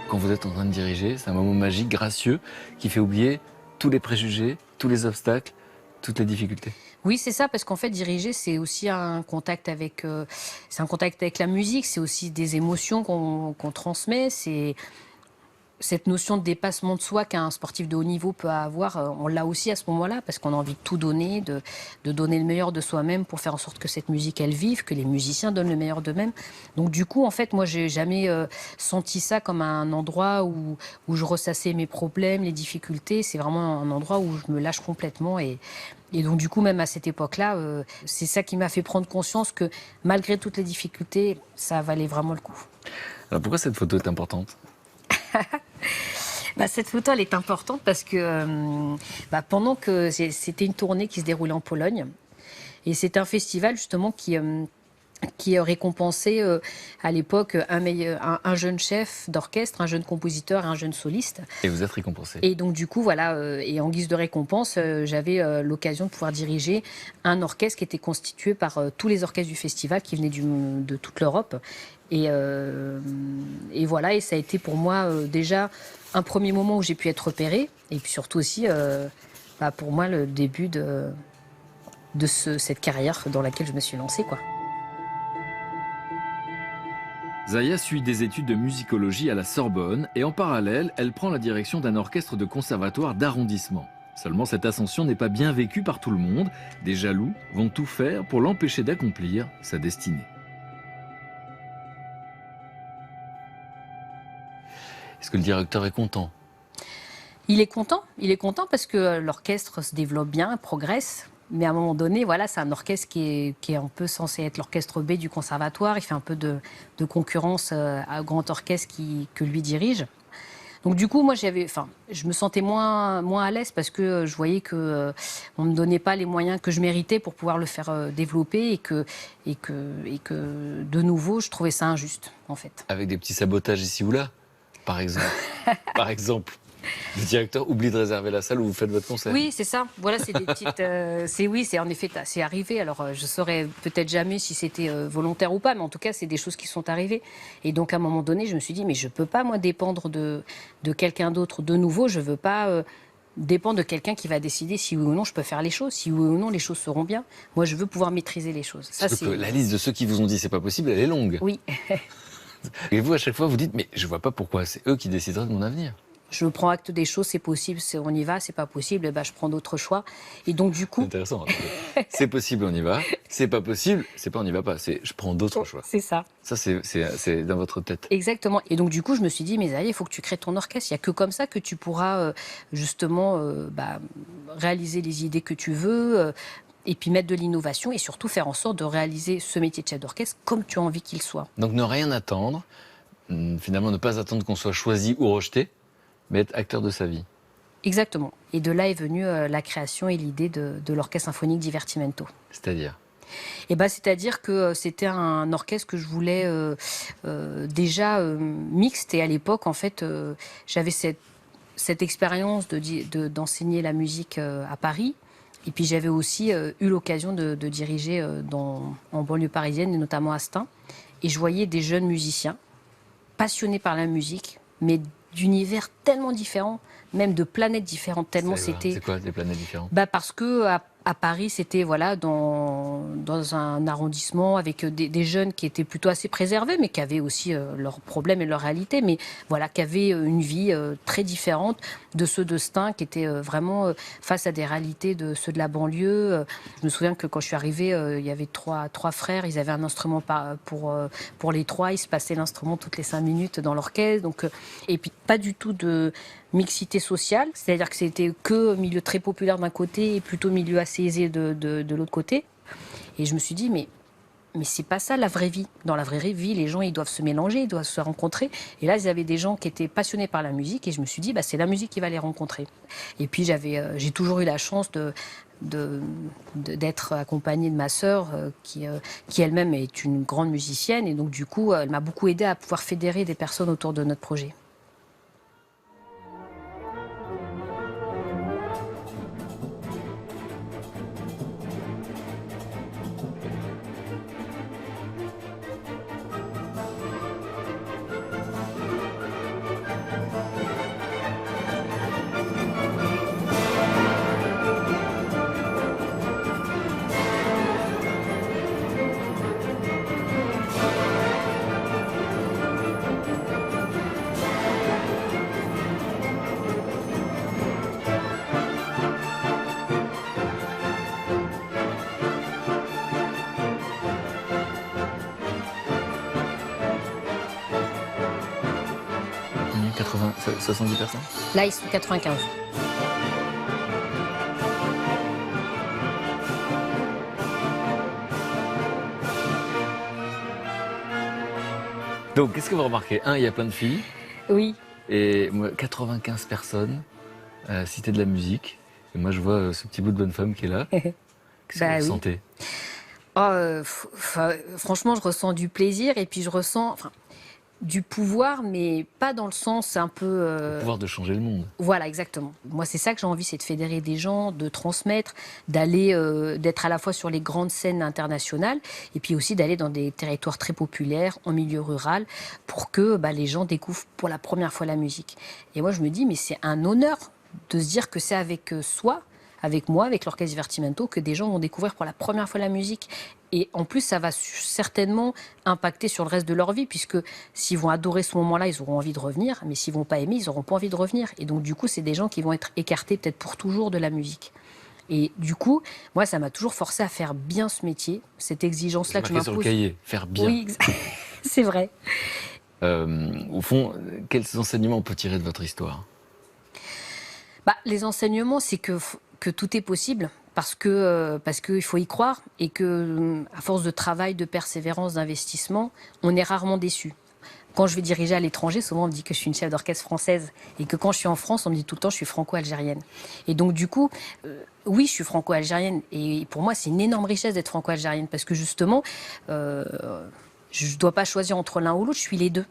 Quand vous êtes en train de diriger, c'est un moment magique, gracieux, qui fait oublier tous les préjugés, tous les obstacles, toutes les difficultés. Oui, c'est ça, parce qu'en fait, diriger, c'est aussi un contact avec la musique, c'est aussi des émotions qu'on transmet, c'est cette notion de dépassement de soi qu'un sportif de haut niveau peut avoir, on l'a aussi à ce moment-là, parce qu'on a envie de tout donner, de donner le meilleur de soi-même pour faire en sorte que cette musique, elle vive, que les musiciens donnent le meilleur d'eux-mêmes. Donc du coup, en fait, moi, j'ai jamais senti ça comme un endroit où je ressassais mes problèmes, les difficultés. C'est vraiment un endroit où je me lâche complètement. Et donc du coup, même à cette époque-là, c'est ça qui m'a fait prendre conscience que malgré toutes les difficultés, ça valait vraiment le coup. Alors pourquoi cette photo est importante ? Cette photo, elle est importante parce que pendant que c'était une tournée qui se déroulait en Pologne, et c'est un festival justement qui récompensait à l'époque un jeune chef d'orchestre, un jeune compositeur et un jeune soliste. Et vous êtes récompensé. Et donc du coup, voilà, et en guise de récompense, j'avais l'occasion de pouvoir diriger un orchestre qui était constitué par tous les orchestres du festival qui venaient de toute l'Europe. Et voilà, et ça a été pour moi déjà un premier moment où j'ai pu être repérée, et puis surtout aussi, pour moi, le début de cette carrière dans laquelle je me suis lancée, quoi. Zaya suit des études de musicologie à la Sorbonne et en parallèle, elle prend la direction d'un orchestre de conservatoire d'arrondissement. Seulement, cette ascension n'est pas bien vécue par tout le monde. Des jaloux vont tout faire pour l'empêcher d'accomplir sa destinée. Est-ce que le directeur est content ? Il est content parce que l'orchestre se développe bien, progresse. Mais à un moment donné, voilà, c'est un orchestre qui est un peu censé être l'orchestre B du conservatoire. Il fait un peu de concurrence à grand orchestre que lui dirige. Donc du coup, moi, je me sentais moins à l'aise parce que je voyais que on me donnait pas les moyens que je méritais pour pouvoir le faire développer et que de nouveau, je trouvais ça injuste, en fait. Avec des petits sabotages ici ou là, par exemple. Par exemple. Le directeur oublie de réserver la salle où vous faites votre concert. Oui, c'est ça. Voilà, c'est des petites. C'est en effet, c'est arrivé. Alors, je saurais peut-être jamais si c'était volontaire ou pas, mais en tout cas, c'est des choses qui sont arrivées. Et donc, à un moment donné, je me suis dit, mais je peux pas moi dépendre de quelqu'un d'autre. De nouveau, je veux pas dépendre de quelqu'un qui va décider si oui ou non je peux faire les choses, si oui ou non les choses seront bien. Moi, je veux pouvoir maîtriser les choses. Ça, c'est... La liste de ceux qui vous ont dit c'est pas possible, elle est longue. Oui. Et vous, à chaque fois, vous dites, mais je vois pas pourquoi. C'est eux qui décideraient de mon avenir. Je prends acte des choses, c'est possible, on y va, c'est pas possible, je prends d'autres choix. Et donc du coup... C'est intéressant. C'est possible, on y va. C'est pas possible, c'est pas on y va pas. C'est je prends d'autres choix. C'est ça. Ça, c'est dans votre tête. Exactement. Et donc du coup, je me suis dit, mais il faut que tu crées ton orchestre. Il n'y a que comme ça que tu pourras justement réaliser les idées que tu veux, et puis mettre de l'innovation et surtout faire en sorte de réaliser ce métier de chef d'orchestre comme tu as envie qu'il soit. Donc ne rien attendre, finalement ne pas attendre qu'on soit choisi ou rejeté, mais être acteur de sa vie. Exactement. Et de là est venue la création et l'idée de l'Orchestre Symphonique Divertimento. C'est-à-dire ? C'est-à-dire que c'était un orchestre que je voulais déjà mixte. Et à l'époque, en fait, j'avais cette expérience d'enseigner la musique à Paris. Et puis j'avais aussi eu l'occasion de diriger en banlieue parisienne, et notamment à Stein. Et je voyais des jeunes musiciens passionnés par la musique, mais d'univers tellement différents, même de planètes différentes, tellement c'était... C'est quoi des planètes différentes ? Parce que à Paris, c'était dans un arrondissement avec des jeunes qui étaient plutôt assez préservés, mais qui avaient aussi leurs problèmes et leurs réalités, mais voilà, qui avaient une vie très différente de ceux de Stein, qui étaient vraiment face à des réalités de ceux de la banlieue. Je me souviens que quand je suis arrivée, il y avait trois frères, ils avaient un instrument pour les trois, ils se passaient l'instrument toutes les 5 minutes dans l'orchestre, donc, et puis pas du tout de mixité sociale, c'est-à-dire que c'était que milieu très populaire d'un côté et plutôt milieu assez aisé de l'autre côté. Et je me suis dit, mais c'est pas ça la vraie vie. Dans la vraie vie, les gens, ils doivent se mélanger, ils doivent se rencontrer. Et là, ils avaient des gens qui étaient passionnés par la musique et je me suis dit, c'est la musique qui va les rencontrer. Et puis, j'ai toujours eu la chance d'être accompagnée de ma sœur qui elle-même est une grande musicienne. Et donc, du coup, elle m'a beaucoup aidée à pouvoir fédérer des personnes autour de notre projet. 70 personnes? Là, ils sont 95. Donc, qu'est-ce que vous remarquez? Il y a plein de filles. Oui. Et moi, 95 personnes, cité de la musique. Et moi, je vois ce petit bout de bonne femme qui est là. Qu'est-ce que vous ressentez? Franchement, je ressens du plaisir et puis je ressens du pouvoir, mais pas dans le sens un peu... Le pouvoir de changer le monde. Voilà, exactement. Moi, c'est ça que j'ai envie, c'est de fédérer des gens, de transmettre, d'aller, d'être à la fois sur les grandes scènes internationales et puis aussi d'aller dans des territoires très populaires, en milieu rural, pour que les gens découvrent pour la première fois la musique. Et moi, je me dis, mais c'est un honneur de se dire que c'est avec soi, avec moi, avec l'Orchestre Divertimento, que des gens vont découvrir pour la première fois la musique. Et en plus, ça va certainement impacter sur le reste de leur vie, puisque s'ils vont adorer ce moment-là, ils auront envie de revenir, mais s'ils vont pas aimer, ils n'auront pas envie de revenir. Et donc, du coup, c'est des gens qui vont être écartés peut-être pour toujours de la musique. Et du coup, moi, ça m'a toujours forcé à faire bien ce métier, cette exigence-là que je m'impose. Sur le cahier, faire bien. Oui, c'est vrai. Au fond, quels enseignements on peut tirer de votre histoire? Les enseignements, c'est que tout est possible parce qu'il faut y croire et que à force de travail, de persévérance, d'investissement, on est rarement déçu. Quand je vais diriger à l'étranger, souvent on me dit que je suis une chef d'orchestre française et que quand je suis en France, on me dit tout le temps que je suis franco-algérienne. Et donc du coup, oui, je suis franco-algérienne et pour moi c'est une énorme richesse d'être franco-algérienne parce que justement, je ne dois pas choisir entre l'un ou l'autre, je suis les deux.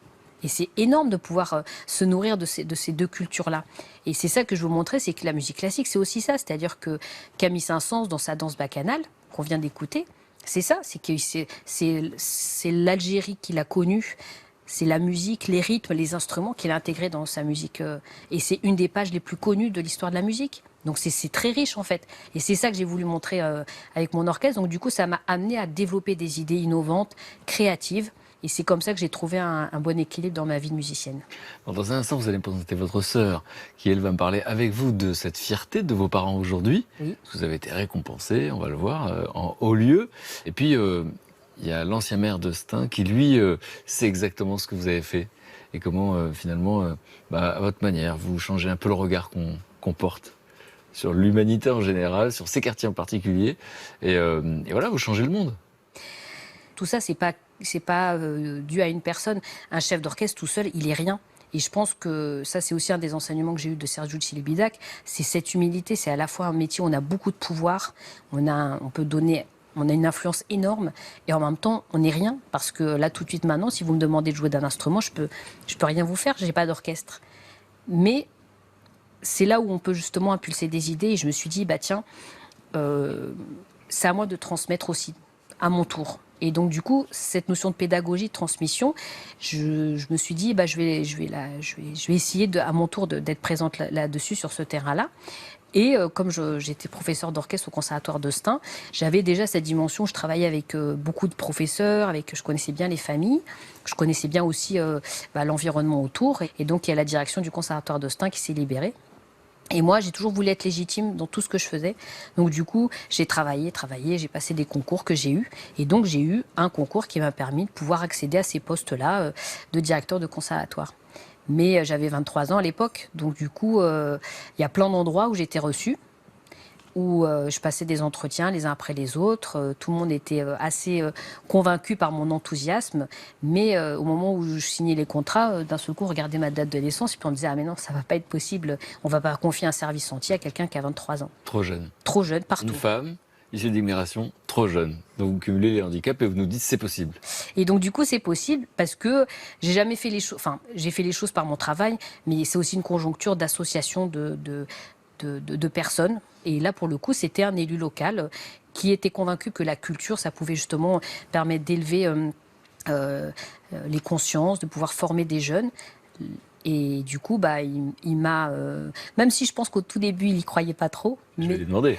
Et c'est énorme de pouvoir se nourrir de ces deux cultures-là. Et c'est ça que je veux montrer, c'est que la musique classique, c'est aussi ça. C'est-à-dire que Camille Saint-Saëns, dans sa danse bacchanale, qu'on vient d'écouter, c'est ça. C'est l'Algérie qu'il a connue. C'est la musique, les rythmes, les instruments qu'il a intégrés dans sa musique. Et c'est une des pages les plus connues de l'histoire de la musique. Donc c'est très riche en fait. Et c'est ça que j'ai voulu montrer avec mon orchestre. Donc du coup, ça m'a amené à développer des idées innovantes, créatives. Et c'est comme ça que j'ai trouvé un bon équilibre dans ma vie de musicienne. Dans un instant, vous allez me présenter votre sœur, qui elle va me parler avec vous de cette fierté de vos parents aujourd'hui. Oui. Vous avez été récompensé, on va le voir, en haut lieu. Et puis, il y a l'ancien maire de Stains qui, lui, sait exactement ce que vous avez fait. Et comment, finalement, à votre manière, vous changez un peu le regard qu'on porte sur l'humanité en général, sur ces quartiers en particulier. Et voilà, vous changez le monde. Tout ça, c'est pas dû à une personne. Un chef d'orchestre tout seul, il est rien. Et je pense que ça, c'est aussi un des enseignements que j'ai eu de Sergiu Celibidache. C'est cette humilité. C'est à la fois un métier où on a beaucoup de pouvoir, on a une influence énorme, et en même temps, on n'est rien. Parce que là, tout de suite, maintenant, si vous me demandez de jouer d'un instrument, je peux rien vous faire. J'ai pas d'orchestre. Mais c'est là où on peut justement impulser des idées. Et je me suis dit, tiens, c'est à moi de transmettre aussi, à mon tour. Et donc, du coup, cette notion de pédagogie, de transmission, je me suis dit, je vais essayer à mon tour d'être présente là-dessus, sur ce terrain-là. Et comme j'étais professeur d'orchestre au Conservatoire de Stains, j'avais déjà cette dimension. Je travaillais avec beaucoup de professeurs, je connaissais bien les familles, je connaissais bien aussi l'environnement autour. Et donc, il y a la direction du Conservatoire de Stains qui s'est libérée. Et moi, j'ai toujours voulu être légitime dans tout ce que je faisais. Donc du coup, j'ai travaillé, j'ai passé des concours que j'ai eus. Et donc, j'ai eu un concours qui m'a permis de pouvoir accéder à ces postes-là de directeur de conservatoire. Mais j'avais 23 ans à l'époque. Donc du coup, il y a plein d'endroits où j'étais reçue, où je passais des entretiens les uns après les autres. Tout le monde était assez convaincu par mon enthousiasme. Mais au moment où je signais les contrats, d'un seul coup, on regardait ma date de naissance et puis on me disait « Ah mais non, ça va pas être possible. On va pas confier un service entier à quelqu'un qui a 23 ans. » Trop jeune. Trop jeune, partout. Une femme, issue d'immigration, trop jeune. Donc vous cumulez les handicaps et vous nous dites c'est possible. Et donc du coup, c'est possible parce que j'ai jamais fait les choses... Enfin, j'ai fait les choses par mon travail, mais c'est aussi une conjoncture d'association de personnes. Et là, pour le coup, c'était un élu local qui était convaincu que la culture, ça pouvait justement permettre d'élever les consciences, de pouvoir former des jeunes. Et du coup, il m'a... même si je pense qu'au tout début, il n'y croyait pas trop. Je vais lui demander.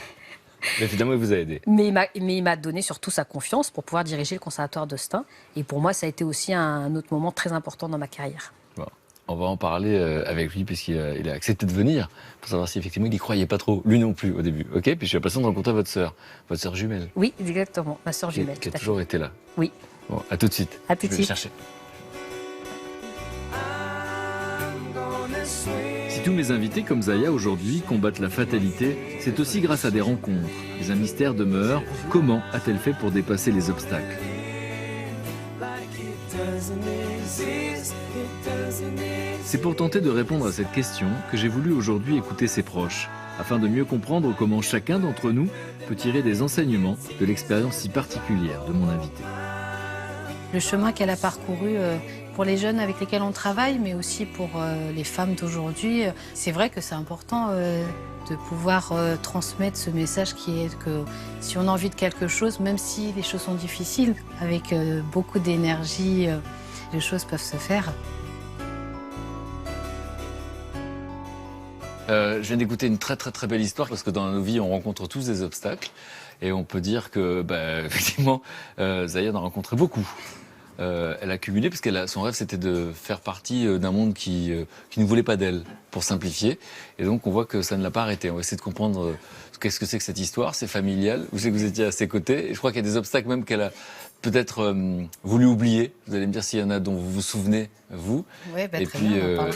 Mais finalement, il vous a aidé. Mais il m'a donné surtout sa confiance pour pouvoir diriger le Conservatoire de Stains. Et pour moi, ça a été aussi un autre moment très important dans ma carrière. On va en parler avec lui, puisqu'il a accepté de venir, pour savoir si effectivement il n'y croyait pas trop, lui non plus au début. Ok, puis je suis impatient de rencontrer votre sœur jumelle. Oui, exactement, ma sœur jumelle. Qui a toujours été là. Oui. Bon, à tout de suite. À tout de suite. Je vais le chercher. Si tous mes invités comme Zaya aujourd'hui combattent la fatalité, c'est aussi grâce à des rencontres. Mais un mystère demeure. Comment a-t-elle fait pour dépasser les obstacles? C'est pour tenter de répondre à cette question que j'ai voulu aujourd'hui écouter ses proches, afin de mieux comprendre comment chacun d'entre nous peut tirer des enseignements de l'expérience si particulière de mon invité. Le chemin qu'elle a parcouru pour les jeunes avec lesquels on travaille, mais aussi pour les femmes d'aujourd'hui, c'est vrai que c'est important de pouvoir transmettre ce message qui est que si on a envie de quelque chose, même si les choses sont difficiles, avec beaucoup d'énergie, les choses peuvent se faire. Je viens d'écouter une très belle histoire parce que dans nos vies, on rencontre tous des obstacles et on peut dire que, effectivement, Zaya en a rencontré beaucoup. Elle a cumulé parce son rêve, c'était de faire partie d'un monde qui ne voulait pas d'elle, pour simplifier. Et donc, on voit que ça ne l'a pas arrêté. On va essayer de comprendre qu'est-ce que c'est que cette histoire. C'est familial. Vous savez que vous étiez à ses côtés. Et je crois qu'il y a des obstacles même qu'elle a peut-être voulu oublier. Vous allez me dire s'il y en a dont vous vous souvenez, vous. Oui,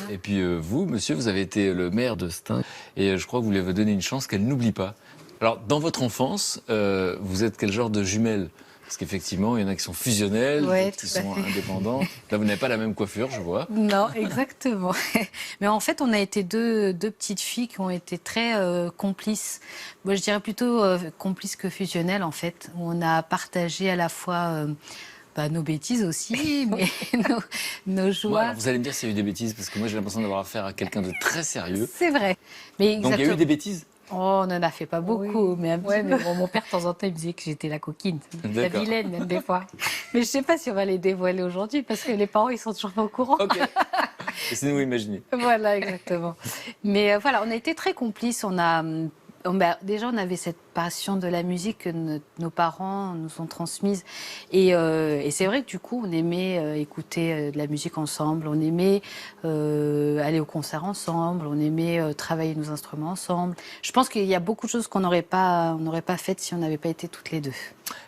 et puis vous, monsieur, vous avez été le maire de Stein. Et je crois que vous lui avez donné une chance qu'elle n'oublie pas. Alors, dans votre enfance, vous êtes quel genre de jumelle? Parce qu'effectivement, il y en a qui sont fusionnels, d'autres qui sont indépendants. Là, vous n'avez pas la même coiffure, je vois. Non, exactement. Mais en fait, on a été deux petites filles qui ont été très complices. Moi, je dirais plutôt complices que fusionnelles, en fait. On a partagé à la fois nos bêtises aussi, mais nos joies. Alors, vous allez me dire s'il y a eu des bêtises, parce que moi, j'ai l'impression d'avoir affaire à quelqu'un de très sérieux. C'est vrai. Mais donc, il y a eu des bêtises? Oh, on n'en a fait pas beaucoup, mais un petit peu. Mais bon, mon père, de temps en temps, il me disait que j'étais la coquine, la vilaine, même des fois. Mais je ne sais pas si on va les dévoiler aujourd'hui, parce que les parents, ils sont toujours pas au courant. Ok. Laissez-nous imaginer. Voilà, exactement. Mais voilà, on a été très complices. Déjà, on avait cette passion de la musique que nos parents nous ont transmise. Et c'est vrai que du coup, on aimait écouter de la musique ensemble, on aimait aller au concert ensemble, on aimait travailler nos instruments ensemble. Je pense qu'il y a beaucoup de choses qu'on n'aurait pas faites si on n'avait pas été toutes les deux.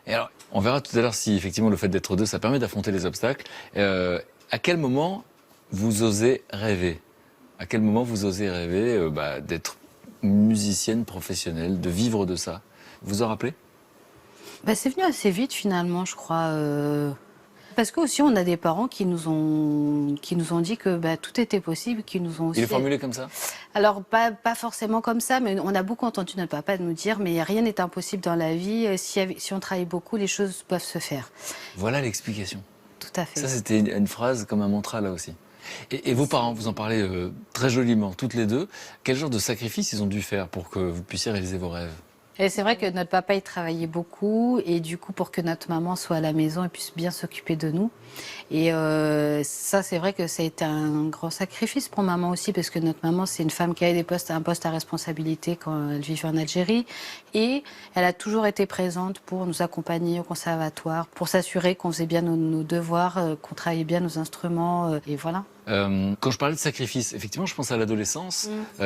Et alors, on verra tout à l'heure si effectivement le fait d'être deux, ça permet d'affronter les obstacles. À quel moment vous osez rêver? À quel moment vous osez rêver d'être musicienne professionnelle, de vivre de ça? Vous en rappelez? C'est venu assez vite finalement, je crois. Parce que aussi on a des parents qui nous ont dit que tout était possible, qui nous ont aussi. Il est formulé comme ça? Alors pas forcément comme ça, mais on a beaucoup entendu notre papa nous dire mais rien n'est impossible dans la vie. Si on travaille beaucoup, les choses peuvent se faire. Voilà l'explication. Tout à fait. Ça c'était une phrase comme un mantra là aussi. Et vos parents, vous en parlez très joliment, toutes les deux. Quel genre de sacrifice ils ont dû faire pour que vous puissiez réaliser vos rêves? Et c'est vrai que notre papa, il travaillait beaucoup. Et du coup, pour que notre maman soit à la maison et puisse bien s'occuper de nous. Et ça, c'est vrai que ça a été un grand sacrifice pour maman aussi. Parce que notre maman, c'est une femme qui avait un poste à responsabilité quand elle vivait en Algérie. Et elle a toujours été présente pour nous accompagner au conservatoire, pour s'assurer qu'on faisait bien nos devoirs, qu'on travaillait bien nos instruments. Et voilà. Quand je parlais de sacrifice, effectivement, je pense à l'adolescence. Vous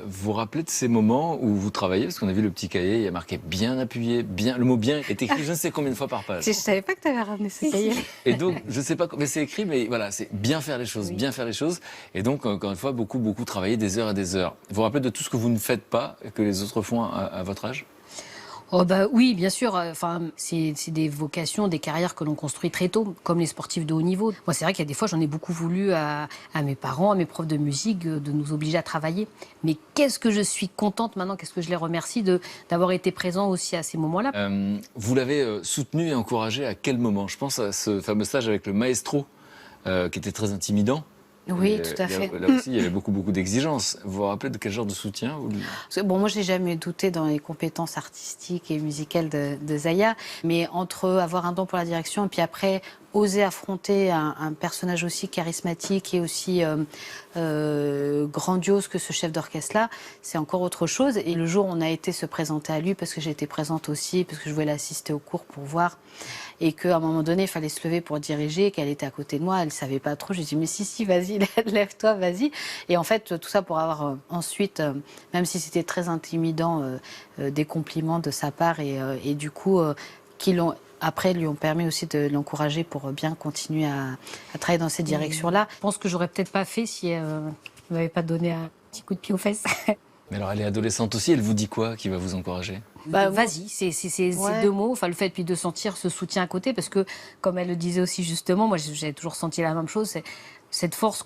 vous rappelez de ces moments où vous travaillez, parce qu'on a vu le petit cahier, il y a marqué bien appuyé, bien. Le mot bien est écrit je ne sais combien de fois par page. Je savais pas que tu avais ramené ce cahier. Et donc, je sais pas, mais c'est écrit, mais voilà, c'est bien faire les choses, bien faire les choses. Et donc, encore une fois, beaucoup travailler des heures et des heures. Vous vous rappelez de tout ce que vous ne faites pas et que les autres font à votre âge? Oh oui, bien sûr. Enfin, c'est des vocations, des carrières que l'on construit très tôt, comme les sportifs de haut niveau. Moi, c'est vrai qu'il y a des fois, j'en ai beaucoup voulu à mes parents, à mes profs de musique, de nous obliger à travailler. Mais qu'est-ce que je suis contente maintenant, qu'est-ce que je les remercie d'avoir été présent aussi à ces moments-là. Vous l'avez soutenu et encouragé à quel moment? Je pense à ce fameux stage avec le maestro, qui était très intimidant. Oui, tout à fait. Là aussi, il y avait beaucoup d'exigences. Vous vous rappelez de quel genre de soutien? Bon, moi, je n'ai jamais douté dans les compétences artistiques et musicales de Zaya, mais entre avoir un don pour la direction et puis après oser affronter un personnage aussi charismatique et aussi grandiose que ce chef d'orchestre-là, c'est encore autre chose. Et le jour où on a été se présenter à lui, parce que j'étais présente aussi, parce que je voulais l'assister au cours pour voir, et qu'à un moment donné, il fallait se lever pour diriger, qu'elle était à côté de moi, elle ne savait pas trop. J'ai dit, mais si, vas-y, lève-toi, vas-y. Et en fait, tout ça pour avoir ensuite, même si c'était très intimidant, des compliments de sa part, et du coup, qui l'ont... Après, lui ont permis aussi de l'encourager pour bien continuer à travailler dans cette direction-là. Je pense que j'aurais peut-être pas fait si ne m'avait pas donné un petit coup de pied aux fesses. Mais alors, elle est adolescente aussi, elle vous dit quoi qui va vous encourager? Bah, vas-y, c'est ces Ouais. 2 mots. Enfin, le fait puis de sentir ce soutien à côté, parce que, comme elle le disait aussi justement, moi j'ai toujours senti la même chose. C'est cette force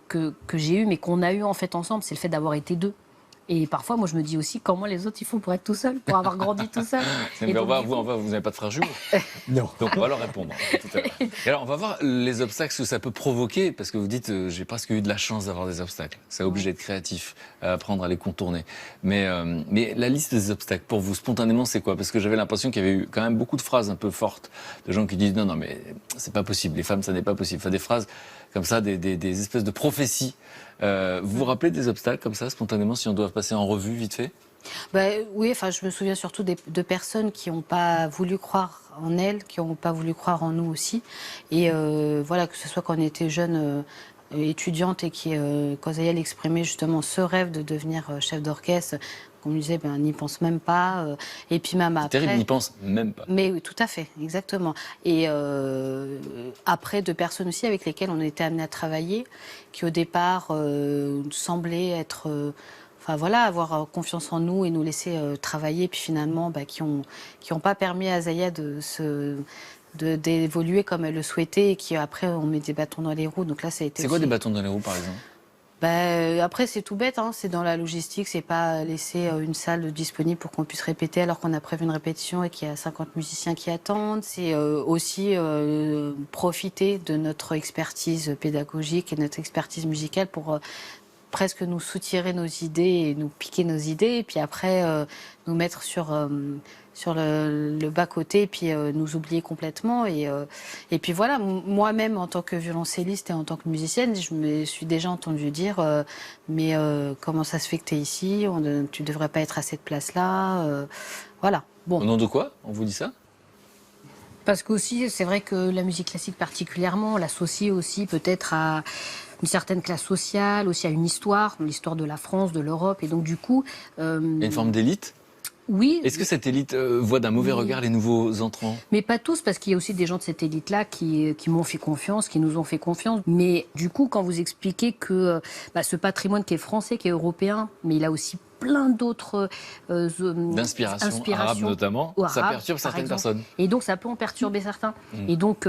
que j'ai eue, mais qu'on a eue en fait ensemble, c'est le fait d'avoir été 2. Et parfois, moi, je me dis aussi comment les autres ils font pour être tout seuls, pour avoir grandi tout seul. Mais Et donc, du coup- vous n'avez pas de frères jumeaux. Non. Donc on va leur répondre tout à l'heure. Et alors on va voir les obstacles que ça peut provoquer, parce que vous dites j'ai presque eu de la chance d'avoir des obstacles. Ça oblige d'être créatif, à apprendre à les contourner. Mais la liste des obstacles pour vous spontanément c'est quoi? Parce que j'avais l'impression qu'il y avait eu quand même beaucoup de phrases un peu fortes de gens qui disent non mais c'est pas possible, les femmes ça n'est pas possible. Enfin des phrases comme ça, des espèces de prophéties. Vous vous rappelez des obstacles comme ça spontanément si on doit passer en revue vite fait? Bah, oui, enfin, je me souviens surtout de personnes qui n'ont pas voulu croire en elles, qui n'ont pas voulu croire en nous aussi. Et voilà, que ce soit quand on était jeune étudiante et quand Zaya exprimait justement ce rêve de devenir chef d'orchestre, qu'on me disait, ben, n'y pense même pas. Et puis même après... Terrible, ils n'y pensent même pas. Mais oui, tout à fait, exactement. Et après, de personnes aussi avec lesquelles on était amené à travailler, qui au départ semblaient être... Enfin voilà, avoir confiance en nous et nous laisser travailler, puis finalement, bah, qui ont pas permis à Zaya d'évoluer comme elle le souhaitait, et qui après on met des bâtons dans les roues. Donc là, ça a été. C'est quoi aussi- des bâtons dans les roues par exemple? Après, c'est tout bête, hein, c'est dans la logistique, c'est pas laisser une salle disponible pour qu'on puisse répéter alors qu'on a prévu une répétition et qu'il y a 50 musiciens qui attendent. C'est aussi profiter de notre expertise pédagogique et notre expertise musicale pour presque nous soutirer nos idées et nous piquer nos idées, et puis après nous mettre sur le bas-côté, et puis nous oublier complètement. Et puis voilà, moi-même, en tant que violoncelliste et en tant que musicienne, je me suis déjà entendue dire mais comment ça se fait que tu es ici? Tu ne devrais pas être à cette place-là. Voilà. Bon. Au nom de quoi on vous dit ça? Parce qu'aussi, c'est vrai que la musique classique particulièrement, on l'associe aussi peut-être à une certaine classe sociale, aussi à une histoire, l'histoire de la France, de l'Europe. Et donc du coup... Il y a une forme d'élite? Oui. Est-ce que cette élite voit d'un mauvais regard les nouveaux entrants? Mais pas tous, parce qu'il y a aussi des gens de cette élite-là qui m'ont fait confiance, qui nous ont fait confiance. Mais du coup, quand vous expliquez que ce patrimoine qui est français, qui est européen, mais il a aussi plein d'autres D'inspiration arabe notamment, ou ça arabes, perturbe par certaines exemple. personnes. Et donc ça peut en perturber certains. Et donc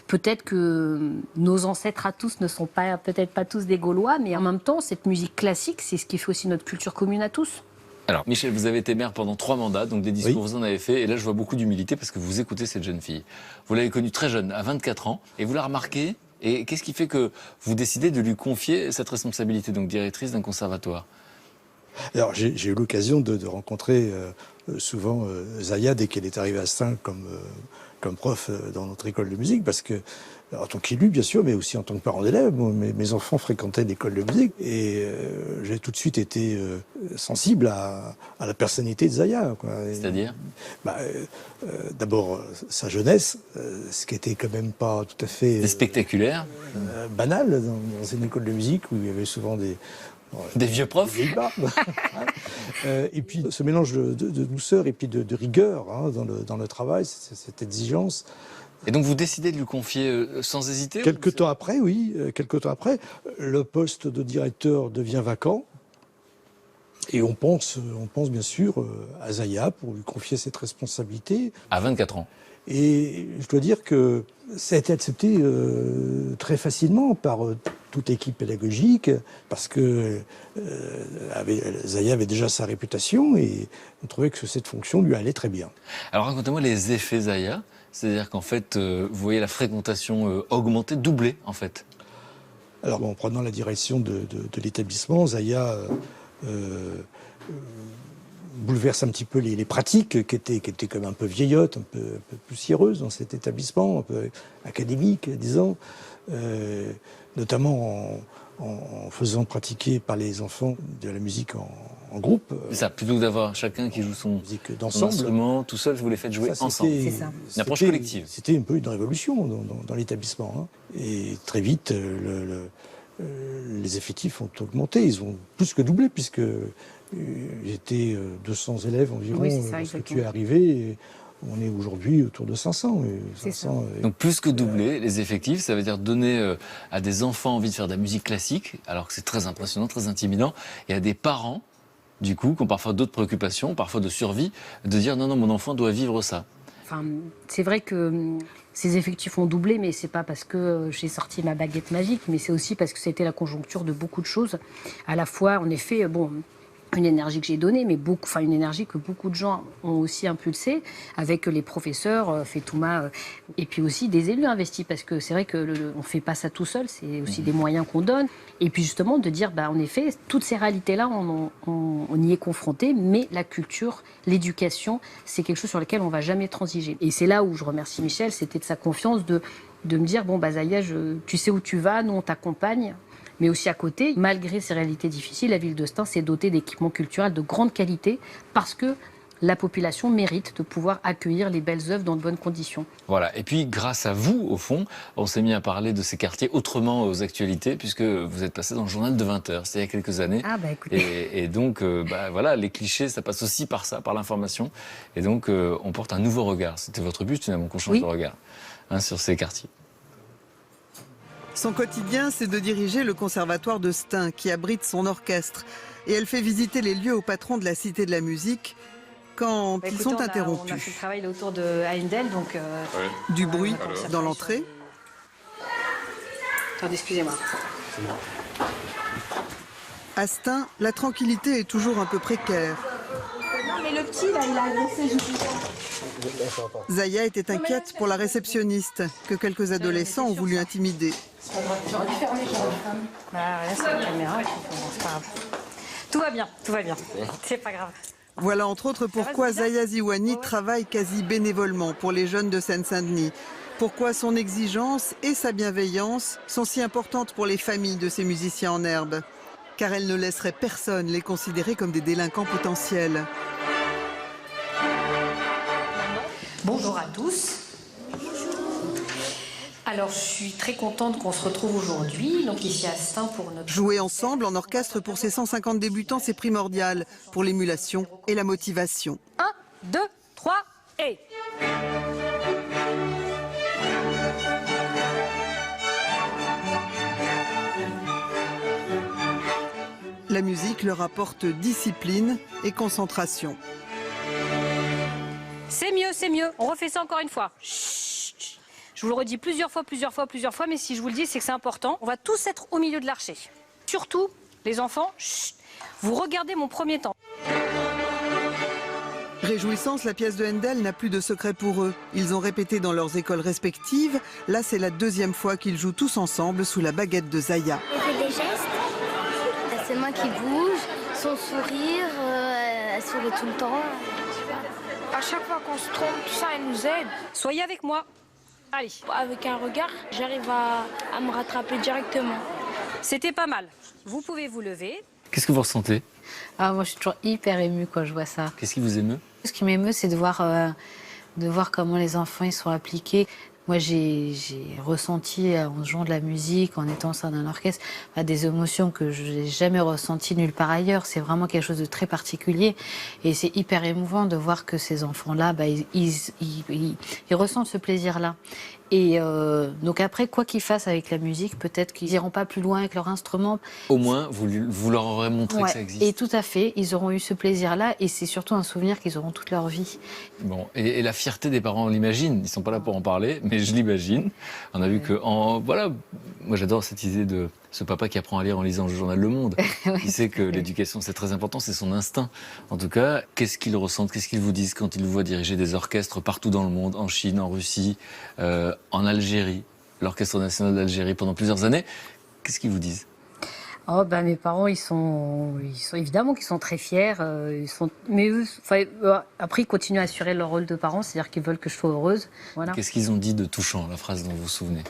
peut-être que nos ancêtres à tous ne sont pas, peut-être pas tous des Gaulois, mais en même temps, cette musique classique, c'est ce qui fait aussi notre culture commune à tous. Alors, Michel, vous avez été maire pendant 3 mandats, donc des discours, Oui. vous en avez fait. Et là, je vois beaucoup d'humilité parce que vous écoutez cette jeune fille. Vous l'avez connue très jeune, à 24 ans, et vous la remarquez. Et qu'est-ce qui fait que vous décidez de lui confier cette responsabilité, donc directrice d'un conservatoire? Alors, j'ai eu l'occasion de rencontrer souvent Zaya dès qu'elle est arrivée à Stein comme prof dans notre école de musique, parce que, en tant qu'élu, bien sûr, mais aussi en tant que parent d'élève, mes enfants fréquentaient l'école de musique, et j'ai tout de suite été sensible à la personnalité de Zaya, quoi. C'est-à-dire? D'abord, sa jeunesse, ce qui était quand même pas tout à fait Des spectaculaires, banal dans une école de musique où il y avait souvent des des vieux profs. vieilles barbes. Et puis ce mélange de douceur et puis de rigueur dans le travail, cette exigence. Et donc vous décidez de lui confier sans hésiter? Quelque temps après, le poste de directeur devient vacant. Et on pense bien sûr à Zaya pour lui confier cette responsabilité. À 24 ans. Et je dois dire que ça a été accepté très facilement par toute l'équipe pédagogique, parce que Zaya avait déjà sa réputation et on trouvait que cette fonction lui allait très bien. Alors racontez-moi les effets Zaya. C'est-à-dire qu'en fait, vous voyez la fréquentation augmenter, doubler en fait. Alors en prenant la direction de l'établissement, Zaya bouleverse un petit peu les pratiques qui étaient comme un peu vieillottes, un peu poussiéreuses dans cet établissement, un peu académique, disons, notamment en faisant pratiquer par les enfants de la musique en groupe. C'est ça, plutôt que d'avoir chacun qui joue son d'ensemble. Instrument tout seul, vous les faites jouer Ça, ensemble. C'est ça. Une approche collective. C'était un peu une révolution dans l'établissement, hein. Et très vite, les effectifs ont augmenté. Ils ont plus que doublé, puisque j'étais 200 élèves environ Oui, c'est ça, lorsque exactement. tu es arrivé. Et On est aujourd'hui autour de 500. C'est 500 Donc plus que doubler les effectifs, ça veut dire donner à des enfants envie de faire de la musique classique, alors que c'est très impressionnant, très intimidant, et à des parents, du coup, qui ont parfois d'autres préoccupations, parfois de survie, de dire non, non, mon enfant doit vivre ça. Enfin, c'est vrai que ces effectifs ont doublé, mais c'est pas parce que j'ai sorti ma baguette magique, mais c'est aussi parce que c'était la conjoncture de beaucoup de choses. À la fois, en effet, bon, une énergie que j'ai donnée, mais une énergie que beaucoup de gens ont aussi impulsée, avec les professeurs, Fetouma, et puis aussi des élus investis, parce que c'est vrai que on fait pas ça tout seul, c'est aussi des moyens qu'on donne. Et puis justement de dire, en effet, toutes ces réalités-là, on y est confronté, mais la culture, l'éducation, c'est quelque chose sur lequel on va jamais transiger. Et c'est là où je remercie Michel, c'était de sa confiance de me dire, bon, Zaya, tu sais où tu vas, nous on t'accompagne. Mais aussi à côté, malgré ces réalités difficiles, la ville de Stein s'est dotée d'équipements culturels de grande qualité parce que la population mérite de pouvoir accueillir les belles œuvres dans de bonnes conditions. Voilà, et puis grâce à vous, au fond, on s'est mis à parler de ces quartiers autrement aux actualités, puisque vous êtes passé dans le journal de 20h, c'était il y a quelques années. Ah écoutez. Et donc, voilà, les clichés, ça passe aussi par ça, par l'information. Et donc, on porte un nouveau regard. C'était votre but, finalement, qu'on change de regard sur ces quartiers. Son quotidien, c'est de diriger le conservatoire de Stein, qui abrite son orchestre. Et elle fait visiter les lieux au patron de la Cité de la Musique quand ils sont interrompus. On a fait le travail autour de Haendel, donc... Du bruit dans l'entrée. Attendez, excusez-moi. À Stein, la tranquillité est toujours un peu précaire. Non, mais le petit, là, il a agressé Julie. Zaya était inquiète pour la réceptionniste, que quelques adolescents ont voulu intimider. J'aurais dû fermer, là, c'est la caméra, c'est pas grave. Tout va bien. C'est pas grave. Voilà entre autres pourquoi Zaya Ziwani travaille quasi bénévolement pour les jeunes de Seine-Saint-Denis. Pourquoi son exigence et sa bienveillance sont si importantes pour les familles de ces musiciens en herbe. Car elle ne laisserait personne les considérer comme des délinquants potentiels. Bonjour à tous. Alors, je suis très contente qu'on se retrouve aujourd'hui, donc ici à Stein pour notre... Jouer ensemble en orchestre pour ces 150 débutants, c'est primordial pour l'émulation et la motivation. 1, 2, 3 et... La musique leur apporte discipline et concentration. C'est mieux. On refait ça encore une fois. Chut. Je vous le redis plusieurs fois, mais si je vous le dis, c'est que c'est important. On va tous être au milieu de l'archer. Surtout, les enfants, chut, vous regardez mon premier temps. Réjouissance, la pièce de Haendel n'a plus de secret pour eux. Ils ont répété dans leurs écoles respectives. Là, c'est la deuxième fois qu'ils jouent tous ensemble sous la baguette de Zaya. Elle fait des gestes, ses mains qui bougent, son sourire, elle sourit tout le temps. À chaque fois qu'on se trompe, tout ça, elle nous aide. Soyez avec moi. Allez. Avec un regard, j'arrive à me rattraper directement. C'était pas mal. Vous pouvez vous lever. Qu'est-ce que vous ressentez? Moi, je suis toujours hyper émue quand je vois ça. Qu'est-ce qui vous émeut? Ce qui m'émeut, c'est de voir comment les enfants ils sont appliqués. Moi, j'ai ressenti, en jouant de la musique, en étant au sein d'un orchestre, des émotions que je n'ai jamais ressenties nulle part ailleurs. C'est vraiment quelque chose de très particulier. Et c'est hyper émouvant de voir que ces enfants-là, ils ressentent ce plaisir-là. Et donc après, quoi qu'ils fassent avec la musique, peut-être qu'ils n'iront pas plus loin avec leur instrument. Au moins, vous leur aurez montré que ça existe. Et tout à fait, ils auront eu ce plaisir-là, et c'est surtout un souvenir qu'ils auront toute leur vie. Bon, et la fierté des parents, on l'imagine. Ils ne sont pas là pour en parler, mais je l'imagine. On a vu que, voilà, moi j'adore cette idée de ce papa qui apprend à lire en lisant le journal Le Monde. Il sait que l'éducation, c'est très important, c'est son instinct. En tout cas, qu'est-ce qu'ils ressentent, qu'est-ce qu'ils vous disent quand ils vous voient diriger des orchestres partout dans le monde, en Chine, en Russie, en Algérie, l'Orchestre national d'Algérie pendant plusieurs années. Qu'est-ce qu'ils vous disent? Mes parents, ils sont évidemment qu'ils sont très fiers. Mais eux, après, ils continuent à assurer leur rôle de parents, c'est-à-dire qu'ils veulent que je sois heureuse. Voilà. Qu'est-ce qu'ils ont dit de touchant, la phrase dont vous vous souvenez?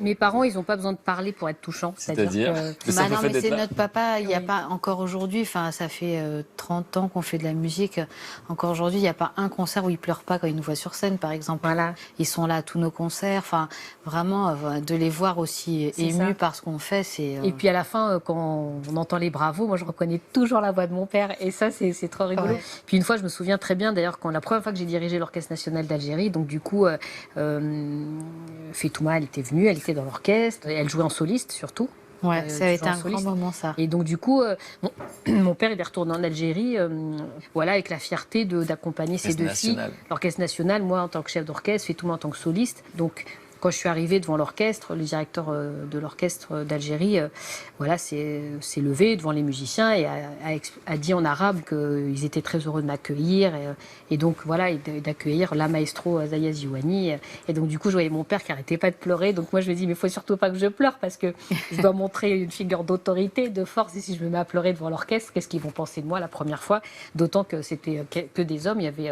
Mes parents, ils n'ont pas besoin de parler pour être touchants. C'est-à-dire que... Bah non, mais c'est là. notre papa, il n'y a Oui. pas encore aujourd'hui, enfin ça fait 30 ans qu'on fait de la musique, encore aujourd'hui il n'y a pas un concert où ils pleurent pas quand ils nous voient sur scène par exemple. Voilà. Ils sont là à tous nos concerts, enfin vraiment de les voir aussi C'est émus ça. par ce qu'on fait, c'est... Et puis à la fin, quand on entend les bravos, moi je reconnais toujours la voix de mon père. Et ça, c'est trop rigolo. Ouais. Puis une fois, je me souviens très bien, d'ailleurs, quand la première fois que j'ai dirigé l'Orchestre national d'Algérie, donc du coup, Fetouma, elle était venue, elle était dans l'orchestre, et elle jouait en soliste surtout. Ouais, ça a été toujours un en grand soliste. moment ça. Et donc du coup, mon père il est retourné en Algérie, voilà, avec la fierté d'accompagner ses deux filles. L'Orchestre national, moi en tant que chef d'orchestre, Fetouma en tant que soliste. Donc quand je suis arrivée devant l'orchestre, le directeur de l'orchestre d'Algérie, voilà, s'est levé devant les musiciens et a dit en arabe qu'ils étaient très heureux de m'accueillir et donc voilà, et d'accueillir la maestro Zaya Ziouani. Et donc du coup, je voyais mon père qui arrêtait pas de pleurer. Donc moi, je me dis, mais il faut surtout pas que je pleure parce que je dois montrer une figure d'autorité, de force. Et si je me mets à pleurer devant l'orchestre, qu'est-ce qu'ils vont penser de moi la première fois? D'autant que c'était que des hommes. Il y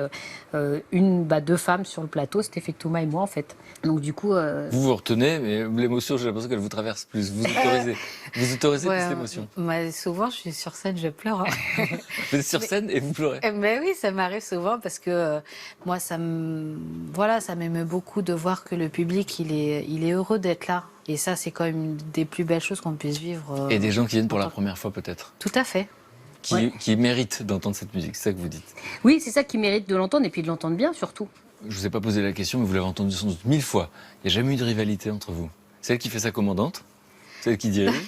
avait deux femmes sur le plateau, c'était Fetouma et moi en fait. Donc du coup. Vous vous retenez, mais l'émotion, j'ai l'impression qu'elle vous traverse plus. Vous autorisez Ouais, plus l'émotion. moi, souvent je suis sur scène, je pleure. Vous êtes sur scène et vous pleurez. Mais oui, ça m'arrive souvent parce que moi, ça m'émeut beaucoup de voir que le public, il est heureux d'être là. Et ça, c'est quand même une des plus belles choses qu'on puisse vivre. Et des gens qui viennent pour la première fois peut-être, Tout à fait. qui méritent d'entendre cette musique, c'est ça que vous dites. Oui, c'est ça qui mérite de l'entendre et puis de l'entendre bien surtout. Je vous ai pas posé la question, mais vous l'avez entendu sans doute 1000 fois. Il n'y a jamais eu de rivalité entre vous. Celle qui fait sa commandante, celle qui dirige.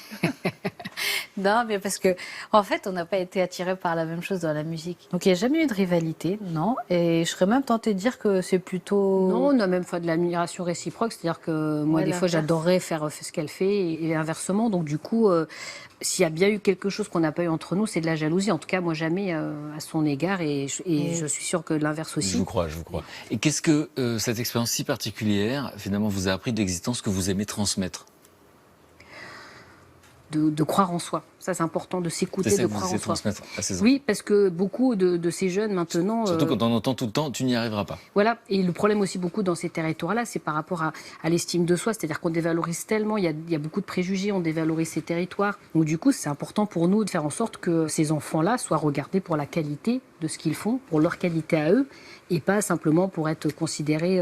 Non, mais parce que, en fait, on n'a pas été attirés par la même chose dans la musique. Donc, il n'y a jamais eu de rivalité, non. Et je serais même tentée de dire que c'est plutôt... Non, on a même fait de l'admiration réciproque, c'est-à-dire que moi, Ouais, des fois, l'inverse. j'adorerais faire ce qu'elle fait et inversement. Donc, du coup, s'il y a bien eu quelque chose qu'on n'a pas eu entre nous, c'est de la jalousie. En tout cas, moi, jamais à son égard et je suis sûre que l'inverse aussi. Je vous crois. Et qu'est-ce que cette expérience si particulière, finalement, vous a appris de l'existence que vous aimez transmettre? De croire en soi. Ça, c'est important de s'écouter, C'est ça de que vous croire en essayez de soi. transmettre à ces enfants. Oui, parce que beaucoup de ces jeunes maintenant... Surtout quand on entend tout le temps, tu n'y arriveras pas. Voilà, et le problème aussi beaucoup dans ces territoires-là, c'est par rapport à l'estime de soi, c'est-à-dire qu'on dévalorise tellement, il y a beaucoup de préjugés, on dévalorise ces territoires. Donc du coup, c'est important pour nous de faire en sorte que ces enfants-là soient regardés pour la qualité de ce qu'ils font, pour leur qualité à eux, et pas simplement pour être considérés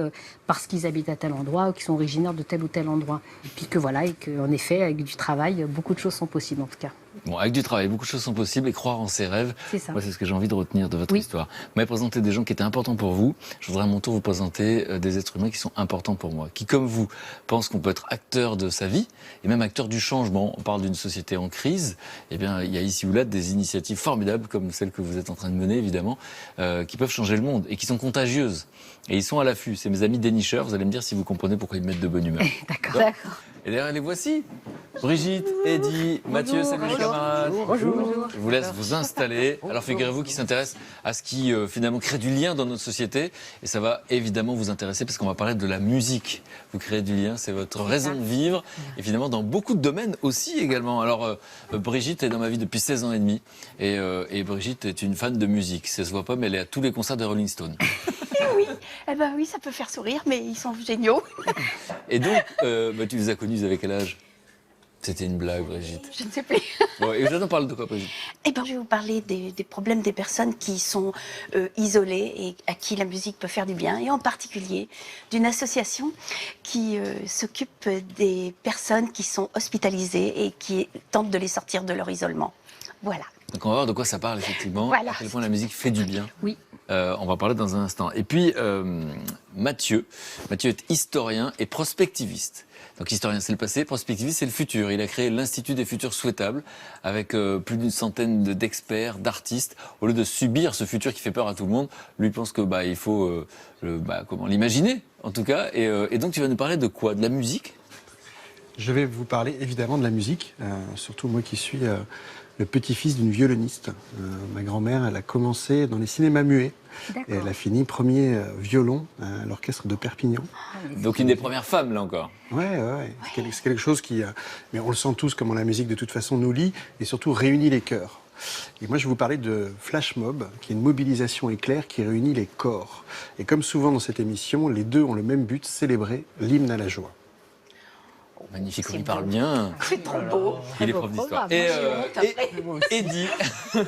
parce qu'ils habitent à tel endroit ou qu'ils sont originaires de tel ou tel endroit. Et puis que voilà, et qu'en effet, avec du travail, beaucoup de choses sont possibles en tout cas. Bon, avec du travail, beaucoup de choses sont possibles et croire en ses rêves. C'est ça. Moi, c'est ce que j'ai envie de retenir de votre Oui. histoire. Vous m'avez présenté des gens qui étaient importants pour vous. Je voudrais à mon tour vous présenter des êtres humains qui sont importants pour moi. Qui, comme vous, pensent qu'on peut être acteur de sa vie et même acteur du changement. On parle d'une société en crise. Eh bien, il y a ici ou là des initiatives formidables, comme celle que vous êtes en train de mener, évidemment, qui peuvent changer le monde et qui sont contagieuses. Et ils sont à l'affût. C'est mes amis dénicheurs. Vous allez me dire si vous comprenez pourquoi ils me mettent de bonne humeur. D'accord. Et derrière, les voici. Brigitte, Eddy, Mathieu, salut les camarades. Bonjour. Je vous laisse vous installer. Alors figurez-vous qu'ils s'intéressent à ce qui finalement crée du lien dans notre société. Et ça va évidemment vous intéresser parce qu'on va parler de la musique. Vous créez du lien, c'est votre raison de vivre. Et finalement dans beaucoup de domaines aussi également. Alors Brigitte est dans ma vie depuis 16 ans et demi. Et Brigitte est une fan de musique. Ça se voit pas mais elle est à tous les concerts de Rolling Stone. Oui, eh ben oui, ça peut faire sourire, mais ils sont géniaux. Et donc tu les as connus avec quel âge? C'était une blague, Brigitte. Je ne sais plus. Bon, et je parle de quoi, Brigitte? Eh ben, je vais vous parler des problèmes des personnes qui sont isolées et à qui la musique peut faire du bien, et en particulier d'une association qui s'occupe des personnes qui sont hospitalisées et qui tente de les sortir de leur isolement. Voilà. Donc on va voir de quoi ça parle effectivement, Voilà. à quel point la musique fait du bien. Oui. On va parler dans un instant. Et puis Mathieu est historien et prospectiviste. Donc historien c'est le passé, prospectiviste c'est le futur. Il a créé l'Institut des futurs souhaitables avec plus d'une centaine d'experts, d'artistes. Au lieu de subir ce futur qui fait peur à tout le monde, lui pense que il faut l'imaginer en tout cas. Et donc tu vas nous parler de quoi? De la musique? Je vais vous parler évidemment de la musique, surtout moi qui suis le petit-fils d'une violoniste. Ma grand-mère, elle a commencé dans les cinémas muets et elle a fini premier violon à l'orchestre de Perpignan. Donc une des premières femmes là encore. Ouais. C'est quelque chose qui... mais on le sent tous comment la musique de toute façon nous lie et surtout réunit les cœurs. Et moi je vais vous parler de Flash Mob, qui est une mobilisation éclair qui réunit les corps. Et comme souvent dans cette émission, les deux ont le même but, célébrer l'hymne à la joie. Magnifique, il parle bien. C'est trop beau. Il est prof d'histoire. Et Eddie,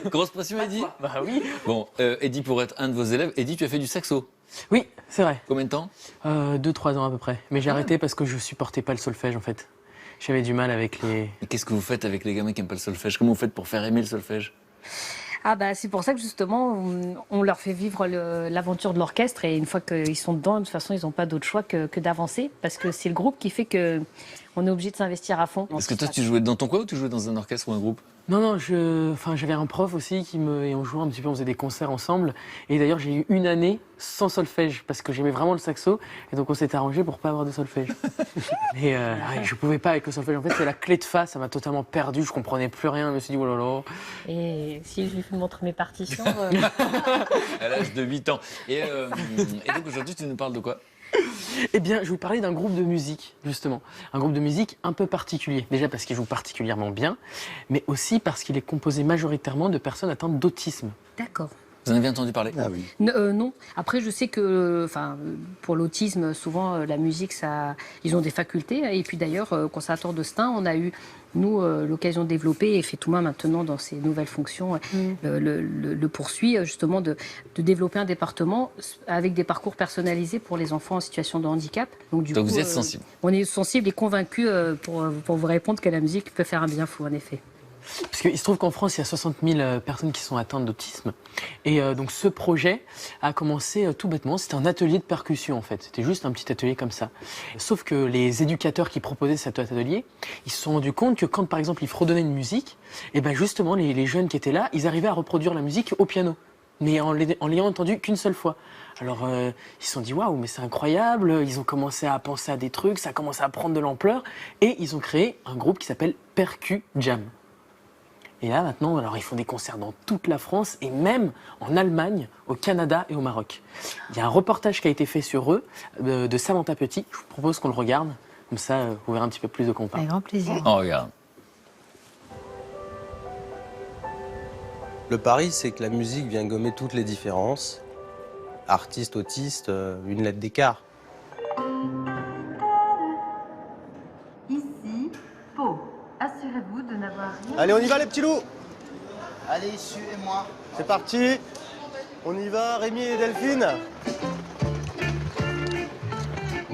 grosse pression Eddie? Bah oui. Bon, Eddie pour être un de vos élèves, Eddie, tu as fait du saxo? Oui, c'est vrai. Combien de temps? 2-3 ans à peu près. Mais j'ai arrêté parce que je supportais pas le solfège en fait. J'avais du mal avec les... Et qu'est-ce que vous faites avec les gamins qui n'aiment pas le solfège? Comment vous faites pour faire aimer le solfège? Ah bah c'est pour ça que justement on leur fait vivre l'aventure de l'orchestre et une fois qu'ils sont dedans, de toute façon ils n'ont pas d'autre choix que d'avancer parce que c'est le groupe qui fait qu'on est obligé de s'investir à fond. Est-ce que toi tu jouais dans ton coin ou tu jouais dans un orchestre ou un groupe? Non, j'avais un prof aussi et on jouait un petit peu, on faisait des concerts ensemble. Et d'ailleurs, j'ai eu une année sans solfège parce que j'aimais vraiment le saxo. Et donc, on s'est arrangé pour pas avoir de solfège. Et je pouvais pas avec le solfège. En fait, c'est la clé de fa, ça m'a totalement perdu. Je comprenais plus rien. Je me suis dit, oh là là. Et si je lui montre mes partitions. À l'âge de 8 ans. Et donc, aujourd'hui, tu nous parles de quoi? Eh bien, je vais vous parler d'un groupe de musique, justement. Un groupe de musique un peu particulier. Déjà parce qu'il joue particulièrement bien, mais aussi parce qu'il est composé majoritairement de personnes atteintes d'autisme. D'accord. Vous en avez entendu parler? Ah oui. Non. Après, je sais que, pour l'autisme, souvent la musique, ils ont des facultés. Et puis d'ailleurs, au Conservatoire de Stein, on a eu nous l'occasion de développer et Fetouma maintenant dans ses nouvelles fonctions le poursuit justement de développer un département avec des parcours personnalisés pour les enfants en situation de handicap. Donc coup, vous êtes sensible. On est sensible et convaincu pour vous répondre que la musique peut faire un bien fou en effet. Parce qu'il se trouve qu'en France, il y a 60 000 personnes qui sont atteintes d'autisme. Et donc ce projet a commencé tout bêtement. C'était un atelier de percussion en fait. C'était juste un petit atelier comme ça. Sauf que les éducateurs qui proposaient cet atelier, ils se sont rendus compte que quand par exemple ils fredonnaient une musique, et ben justement les jeunes qui étaient là, ils arrivaient à reproduire la musique au piano. Mais en l'ayant entendu qu'une seule fois. Alors ils se sont dit waouh, mais c'est incroyable. Ils ont commencé à penser à des trucs, ça a commencé à prendre de l'ampleur. Et ils ont créé un groupe qui s'appelle Percu Jam. Et là, maintenant, alors, ils font des concerts dans toute la France et même en Allemagne, au Canada et au Maroc. Il y a un reportage qui a été fait sur eux, de Samantha Petit. Je vous propose qu'on le regarde. Comme ça, vous verrez un petit peu plus de quoi on parle. Avec grand plaisir. Oh, regarde. Le pari, c'est que la musique vient gommer toutes les différences. Artiste, autiste, une lettre d'écart. Ici, Pau. Assurez-vous de n'avoir rien... Allez, on y va les petits loups. Allez, suivez-moi. C'est parti. On y va, Rémi et Delphine.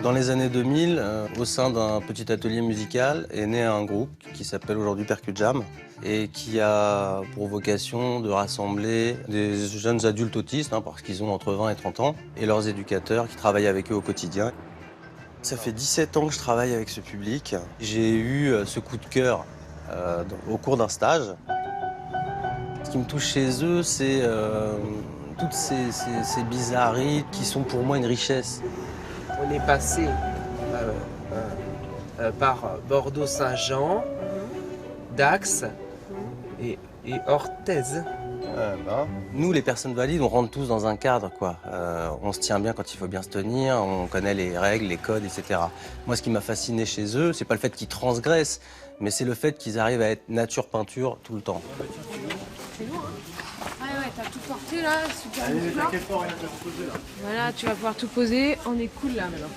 Dans les années 2000, au sein d'un petit atelier musical, est né un groupe qui s'appelle aujourd'hui Percu Jam et qui a pour vocation de rassembler des jeunes adultes autistes, parce qu'ils ont entre 20 et 30 ans, et leurs éducateurs qui travaillent avec eux au quotidien. Ça fait 17 ans que je travaille avec ce public. J'ai eu ce coup de cœur au cours d'un stage. Ce qui me touche chez eux, c'est toutes ces bizarreries qui sont pour moi une richesse. On est passé par Bordeaux-Saint-Jean, Dax et Orthez. Nous, les personnes valides, on rentre tous dans un cadre, quoi. On se tient bien quand il faut bien se tenir, on connaît les règles, les codes, etc. Moi, ce qui m'a fasciné chez eux, c'est pas le fait qu'ils transgressent, mais c'est le fait qu'ils arrivent à être nature-peinture tout le temps. C'est lourd, hein? Ouais, t'as tout porté là, super. Allez, t'inquiète pas, rien à poser là. Voilà, tu vas pouvoir tout poser, on est cool là maintenant.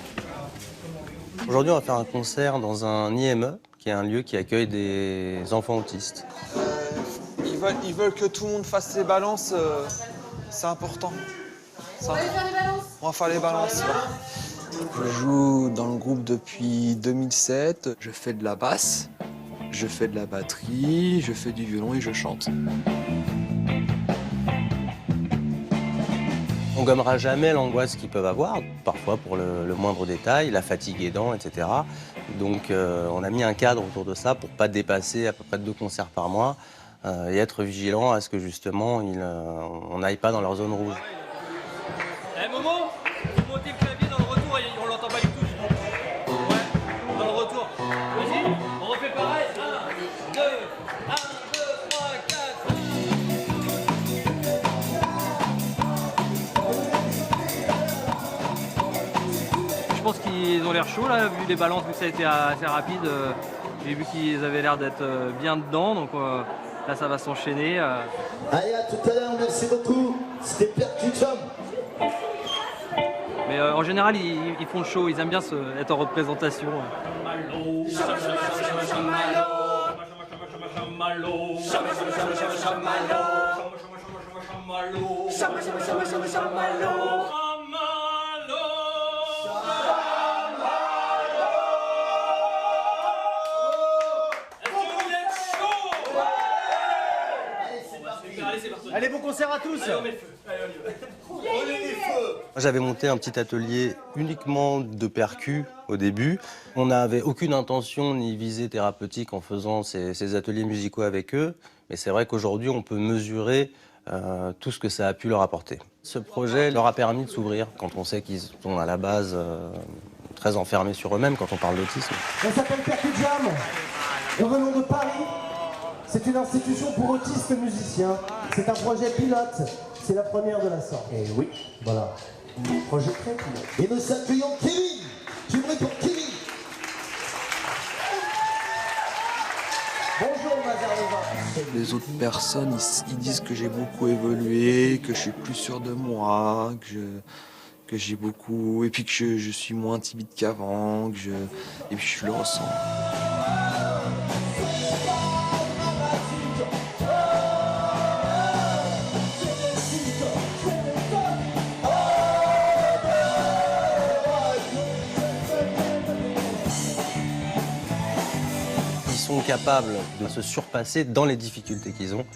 Aujourd'hui, on va faire un concert dans un IME, qui est un lieu qui accueille des enfants autistes. Ils veulent que tout le monde fasse les balances, c'est important. On va aller faire les balances? On va faire les balances, ouais. Je joue dans le groupe depuis 2007. Je fais de la basse, je fais de la batterie, je fais du violon et je chante. On gommera jamais l'angoisse qu'ils peuvent avoir, parfois pour le moindre détail, la fatigue aidant, etc. Donc on a mis un cadre autour de ça pour pas dépasser à peu près 2 concerts par mois. Et être vigilant à ce que justement on n'aille pas dans leur zone rouge. Eh Momo, vous montez le clavier dans le retour, on l'entend pas du tout. Ouais, dans le retour. Vas-y, on refait pareil. 1, 2, 3, 4. Je pense qu'ils ont l'air chauds là, vu les balances, vu que ça a été assez rapide. J'ai vu qu'ils avaient l'air d'être bien dedans, donc là ça va s'enchaîner. Allez, à tout à l'heure, merci beaucoup. C'était Percu Jam. Mais en général, ils font le show, ils aiment bien être en représentation. Allez, bon concert à tous. J'avais monté un petit atelier uniquement de percus au début. On n'avait aucune intention ni visée thérapeutique en faisant ces ateliers musicaux avec eux. Mais c'est vrai qu'aujourd'hui, on peut mesurer tout ce que ça a pu leur apporter. Ce projet leur a permis de s'ouvrir quand on sait qu'ils sont à la base très enfermés sur eux-mêmes quand on parle d'autisme. Ça s'appelle Percu Jam. Nous venons de Paris. C'est une institution pour autistes musiciens. C'est un projet pilote. C'est la première de la sorte. Et oui, voilà. Projet très pilote. Et nous accueillons Kevin. Du bruit pour Kevin. Bonjour Mazarlova. Les autres personnes, ils disent que j'ai beaucoup évolué, que je suis plus sûr de moi, que j'ai beaucoup... Et puis que je suis moins timide qu'avant, et puis je le ressens. Sont capables de se surpasser dans les difficultés qu'ils ont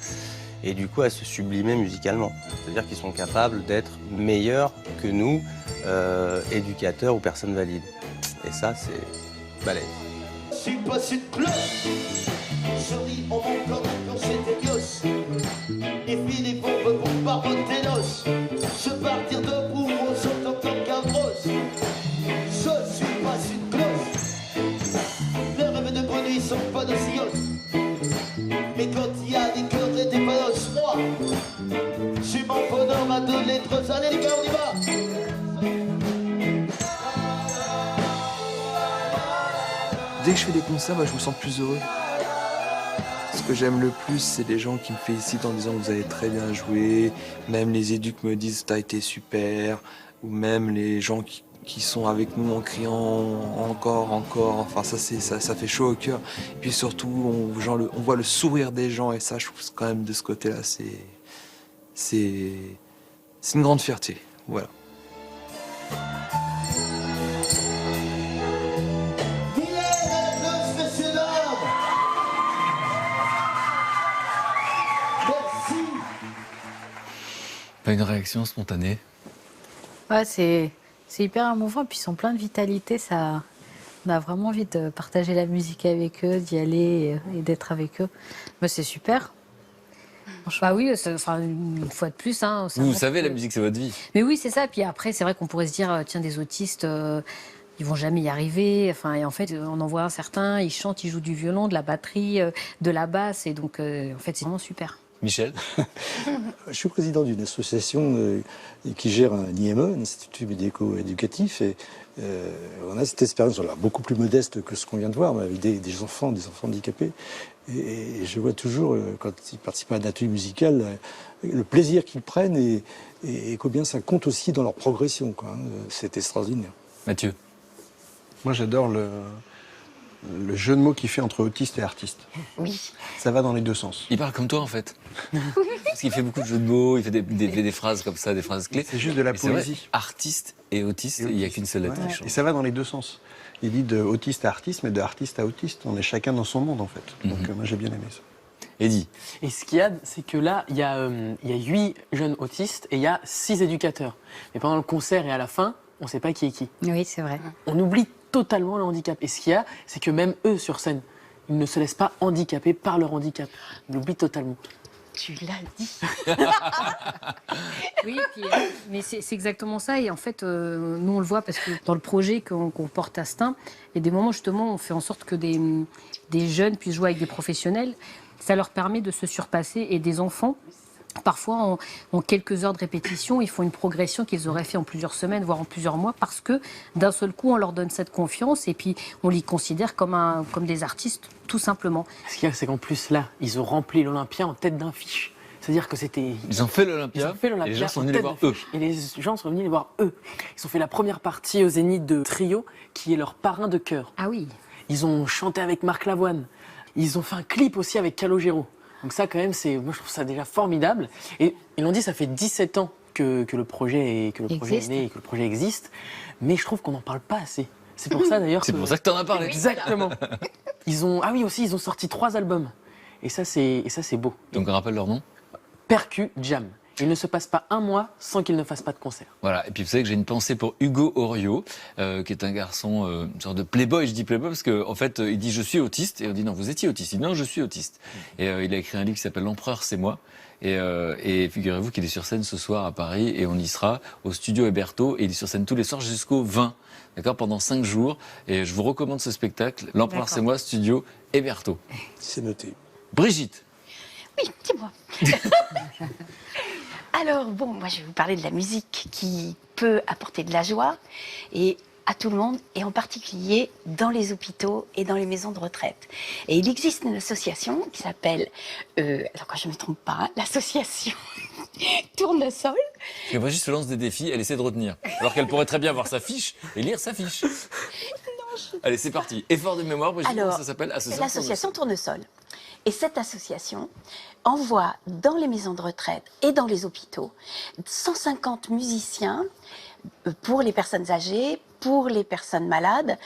et du coup à se sublimer musicalement. C'est-à-dire qu'ils sont capables d'être meilleurs que nous, éducateurs ou personnes valides. Et ça, c'est balèze. Si passe une cloche, souris en mon plan quand c'était gauche. Et puis les bombes vont par tes noces. Se partir debout en sautant comme Gavros. Je suis pas une cloche. Les rêves de bonne nuit sont pas de cigos. Mais quand il y a des cœurs et des palos, moi, je suis mon bonhomme à 2 lettres. Allez les gars, on y va. Dès que je fais des concerts, je me sens plus heureux. Ce que j'aime le plus, c'est les gens qui me félicitent en disant vous avez très bien joué. Même les éducs me disent t'as été super. Ou même les gens qui sont avec nous en criant encore. Enfin ça fait chaud au cœur. Et puis surtout, on voit le sourire des gens et ça, je trouve quand même de ce côté-là, c'est une grande fierté. Voilà. Pas une réaction spontanée? Ouais, c'est hyper émouvant, puis ils sont pleins de vitalité. On a vraiment envie de partager la musique avec eux, d'y aller et d'être avec eux. Mais c'est super. Bah oui, enfin, une fois de plus. Hein, vous savez, la musique, c'est votre vie. Mais oui, c'est ça. Puis après, c'est vrai qu'on pourrait se dire, tiens, des autistes, ils vont jamais y arriver. Enfin, et en fait, on en voit certains, ils chantent, ils jouent du violon, de la batterie, de la basse. Et donc, en fait, c'est vraiment super. Michel? Je suis président d'une association qui gère un IME, un institut médico-éducatif, et on a cette expérience, alors, beaucoup plus modeste que ce qu'on vient de voir, mais avec des enfants handicapés. Et je vois toujours, quand ils participent à un atelier musical, le plaisir qu'ils prennent et combien ça compte aussi dans leur progression, quoi, hein. C'est extraordinaire. Mathieu? Moi, j'adore le jeu de mots qu'il fait entre autiste et artiste. Oui. Ça va dans les deux sens. Il parle comme toi, en fait. Parce qu'il fait beaucoup de jeux de mots, il fait des phrases comme ça, des phrases clés. C'est juste de la poésie. Vrai, artiste et autiste, il n'y a qu'une seule lettre qui change. Et ça va dans les deux sens. Il dit de autiste à artiste, mais de artiste à autiste. On est chacun dans son monde, en fait. Donc moi, j'ai bien aimé ça. Eddie? Et ce qu'il y a, c'est que là, il y a 8 jeunes autistes et il y a 6 éducateurs. Mais pendant le concert et à la fin, on ne sait pas qui est qui. Oui, c'est vrai. On oublie totalement le handicap. Et ce qu'il y a, c'est que même eux, sur scène, ils ne se laissent pas handicaper par leur handicap. Ils l'oublient totalement. Tu l'as dit. Oui, puis, mais c'est exactement ça. Et en fait, nous, on le voit parce que dans le projet qu'on porte à Stein, il y a des moments, justement, on fait en sorte que des jeunes puissent jouer avec des professionnels. Ça leur permet de se surpasser. Et des enfants, parfois, en quelques heures de répétition, ils font une progression qu'ils auraient fait en plusieurs semaines, voire en plusieurs mois, parce que d'un seul coup, on leur donne cette confiance et puis on les considère comme des artistes, tout simplement. Ce qu'il y a, c'est qu'en plus, là, ils ont rempli l'Olympia en tête d'affiche. C'est-à-dire que c'était... Ils ont fait l'Olympia, et les gens sont venus les voir eux. Et les gens sont venus les voir eux. Ils ont fait la première partie au Zénith de Trio, qui est leur parrain de chœur. Ah oui. Ils ont chanté avec Marc Lavoine. Ils ont fait un clip aussi avec Calogero. Donc ça, quand même, moi, je trouve ça déjà formidable. Et ils l'ont dit, ça fait 17 ans que le projet est né et que le projet existe. Mais je trouve qu'on n'en parle pas assez. C'est pour ça, d'ailleurs. C'est pour ça que tu en as parlé. Exactement. Ils ont sorti 3 albums. Et ça, c'est beau. Donc, on rappelle leur nom? Percu Jam. Il ne se passe pas un mois sans qu'il ne fasse pas de concert. Voilà, et puis vous savez que j'ai une pensée pour Hugo Orio, qui est un garçon, une sorte de playboy. Je dis playboy parce qu'en fait, il dit « je suis autiste », et on dit « non, vous étiez autiste ». Il dit « non, je suis autiste ». Et il a écrit un livre qui s'appelle « L'Empereur, c'est moi ». Et figurez-vous qu'il est sur scène ce soir à Paris, et on y sera au studio Héberto, et il est sur scène tous les soirs jusqu'au 20, d'accord, pendant 5 jours. Et je vous recommande ce spectacle, « L'Empereur, c'est moi », studio Héberto. C'est noté. Brigitte. Oui, dis-moi. Alors, bon, moi, je vais vous parler de la musique qui peut apporter de la joie et à tout le monde, et en particulier dans les hôpitaux et dans les maisons de retraite. Et il existe une association qui s'appelle, alors quand je ne me trompe pas, l'association Tournesol. Et Brigitte se lance des défis, elle essaie de retenir. Alors qu'elle pourrait très bien voir sa fiche et lire sa fiche. Allez, c'est parti. Effort de mémoire, Brigitte, comment ça s'appelle? L'association Tournesol. Et cette association envoie dans les maisons de retraite et dans les hôpitaux 150 musiciens pour les personnes âgées, pour les personnes malades.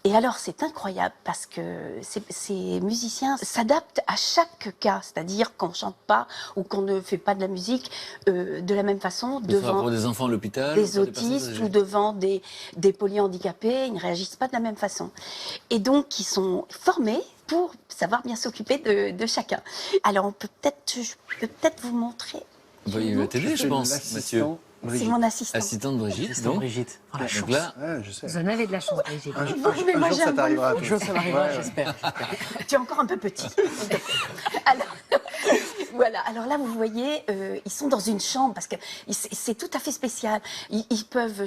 Et alors, c'est incroyable parce que ces musiciens s'adaptent à chaque cas, c'est-à-dire qu'on ne chante pas ou qu'on ne fait pas de la musique de la même façon devant des enfants à l'hôpital, des autistes ou devant des polyhandicapés. Ils ne réagissent pas de la même façon. Et donc, ils sont formés pour savoir bien s'occuper de chacun. Alors, je peux peut-être vous montrer. Il va t'aider, je pense, Mathieu. C'est mon assistant. Assistante Brigitte. Assistante Brigitte. Oh, la chance. Donc là, Vous en avez de la chance, Brigitte. Un jour, ça t'arrivera. Un jour, ça m'arrivera, j'espère. Tu es encore un peu petit. Alors, voilà. Alors là, vous voyez, ils sont dans une chambre parce que c'est tout à fait spécial. Ils peuvent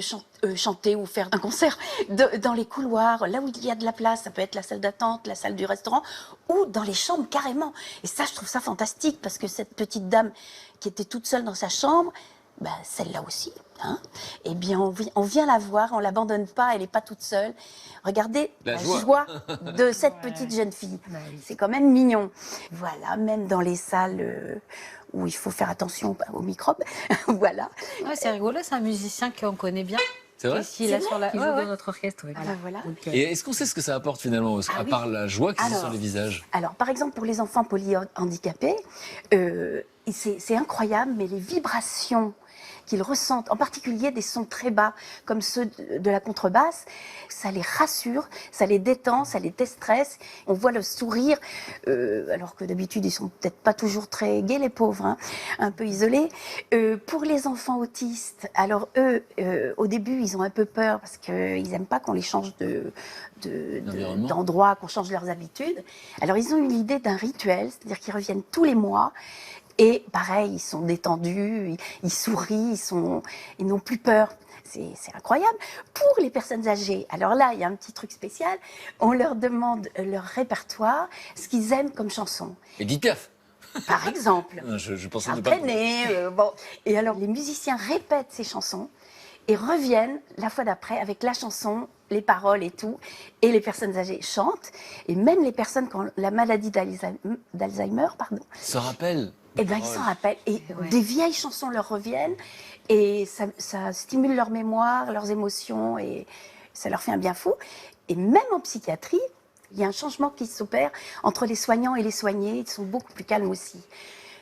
chanter ou faire un concert dans les couloirs, là où il y a de la place. Ça peut être la salle d'attente, la salle du restaurant, ou dans les chambres carrément. Et ça, je trouve ça fantastique parce que cette petite dame qui était toute seule dans sa chambre, ben, celle-là aussi, hein. Eh bien, on vient la voir, on l'abandonne pas, elle n'est pas toute seule. Regardez la joie de cette petite jeune fille. C'est quand même mignon. Voilà, même dans les salles où il faut faire attention aux microbes. Voilà. Ouais, c'est rigolo, c'est un musicien qu'on connaît bien. C'est vrai? Qui joue dans notre orchestre. Oui. Voilà. Et est-ce qu'on sait ce que ça apporte finalement, à part la joie qu'ils ont sur les visages? Alors, par exemple, pour les enfants polyhandicapés, c'est incroyable, mais les vibrations qu'ils ressentent, en particulier des sons très bas, comme ceux de la contrebasse, ça les rassure, ça les détend, ça les déstresse. On voit le sourire, alors que d'habitude, ils sont peut-être pas toujours très gais, les pauvres, hein, un peu isolés. Pour les enfants autistes, alors eux, au début, ils ont un peu peur parce qu'ils n'aiment pas qu'on les change d'endroit, qu'on change leurs habitudes. Alors, ils ont eu l'idée d'un rituel, c'est-à-dire qu'ils reviennent tous les mois. Et pareil, ils sont détendus, ils sourient, ils n'ont plus peur. C'est incroyable. Pour les personnes âgées, alors là, il y a un petit truc spécial. On leur demande leur répertoire, ce qu'ils aiment comme chanson. Edith Piaf. Par exemple. Je pensais bon. Et alors, les musiciens répètent ces chansons et reviennent la fois d'après avec la chanson, les paroles et tout. Et les personnes âgées chantent. Et même les personnes qui ont la maladie d'Alzheimer, se rappellent. Eh bien, ils s'en rappellent. Et des vieilles chansons leur reviennent. Et ça stimule leur mémoire, leurs émotions. Et ça leur fait un bien fou. Et même en psychiatrie, il y a un changement qui s'opère entre les soignants et les soignés. Ils sont beaucoup plus calmes aussi.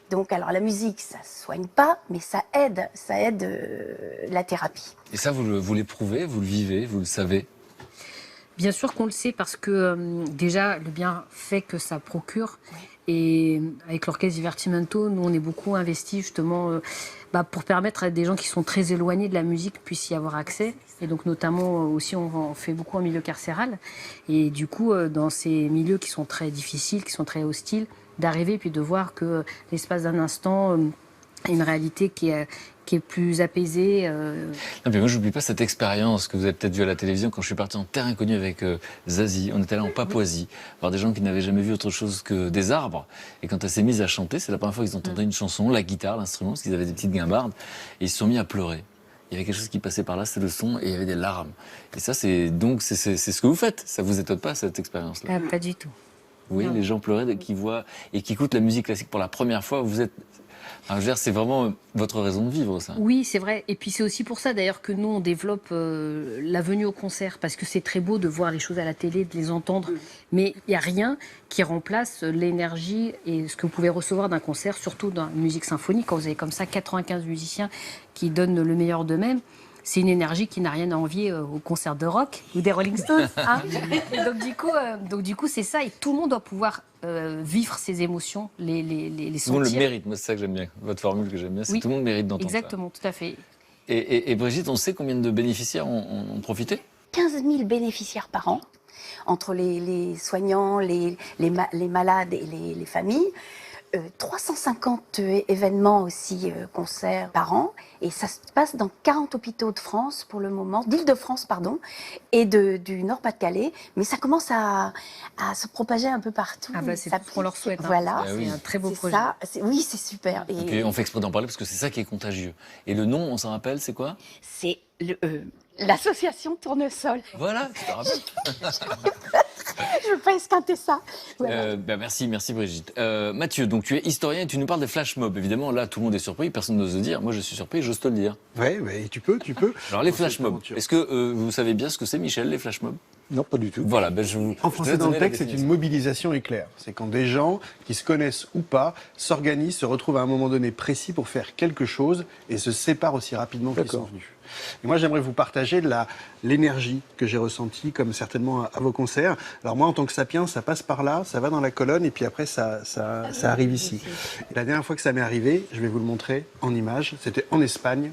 Donc, alors, la musique, ça ne soigne pas, mais ça aide la thérapie. Et ça, vous l'éprouvez, vous le vivez, vous le savez? Bien sûr qu'on le sait parce que déjà, le bienfait que ça procure. Oui. Et avec l'orchestre Divertimento, nous, on est beaucoup investis justement pour permettre à des gens qui sont très éloignés de la musique puissent y avoir accès. Et donc, notamment, aussi, on fait beaucoup en milieu carcéral. Et du coup, dans ces milieux qui sont très difficiles, qui sont très hostiles, d'arriver et puis de voir que l'espace d'un instant, une réalité qui qui est plus apaisé. Non, mais moi, j'oublie pas cette expérience que vous avez peut-être vue à la télévision quand je suis parti en terre inconnue avec Zazie. On était allé en Papouasie, voir des gens qui n'avaient jamais vu autre chose que des arbres. Et quand elle s'est mise à chanter, c'est la première fois qu'ils entendaient une chanson, la guitare, l'instrument, parce qu'ils avaient des petites guimbardes, et ils se sont mis à pleurer. Il y avait quelque chose qui passait par là, c'était le son, et il y avait des larmes. Et ça, c'est ce que vous faites. Ça vous étonne pas, cette expérience-là? Pas du tout. Oui, les gens pleuraient, qui voient et qui écoutent la musique classique pour la première fois. Vous êtes... Enfin, je veux dire, c'est vraiment votre raison de vivre, ça. Oui, c'est vrai. Et puis c'est aussi pour ça, d'ailleurs, que nous, on développe la venue au concert. Parce que c'est très beau de voir les choses à la télé, de les entendre. Mais il n'y a rien qui remplace l'énergie et ce que vous pouvez recevoir d'un concert, surtout dans la musique symphonique. Quand vous avez comme ça 95 musiciens qui donnent le meilleur d'eux-mêmes, c'est une énergie qui n'a rien à envier au concert de rock ou des Rolling Stones. Hein. Et donc du coup, c'est ça. Et tout le monde doit pouvoir vivre ses émotions, les sentir. Tout le monde le mérite. Moi, c'est ça que j'aime bien. Votre formule que j'aime bien, c'est oui, tout le monde mérite d'entendre ça. Exactement, tout à fait. Et Brigitte, on sait combien de bénéficiaires ont profité? 15 000 bénéficiaires par an, entre les soignants, les malades et les familles. 350 événements aussi, concerts par an, et ça se passe dans 40 hôpitaux de France pour le moment, d'Île-de-France pardon, et du Nord-Pas-de-Calais, mais ça commence à se propager un peu partout. Ah bah c'est tout ce qu'on leur souhaite. Voilà, Ah oui. C'est un très beau projet. Ça, oui, c'est super. Et puis on fait exprès d'en parler parce que c'est ça qui est contagieux. Et le nom, on s'en rappelle, c'est quoi? C'est l'association Tournesol. Voilà, tu te rappelles. Je veux pas esquinter ça. Voilà. Merci Brigitte. Mathieu, donc tu es historien et tu nous parles des flash mobs. Évidemment, là, tout le monde est surpris, personne n'ose le dire. Moi, je suis surpris, j'ose te le dire. Oui, mais tu peux. Alors, les flash mobs, est-ce que vous savez bien ce que c'est, Michel, les flash mobs? Non, pas du tout. Voilà, en français, dans le texte, c'est une mobilisation éclair. C'est quand des gens, qui se connaissent ou pas, s'organisent, se retrouvent à un moment donné précis pour faire quelque chose et se séparent aussi rapidement qu'ils sont venus. Et moi, j'aimerais vous partager l'énergie que j'ai ressentie, comme certainement à vos concerts. Alors moi, en tant que sapiens, ça passe par là, ça va dans la colonne, et puis après, ça arrive ici. Et la dernière fois que ça m'est arrivé, je vais vous le montrer en image, c'était en Espagne.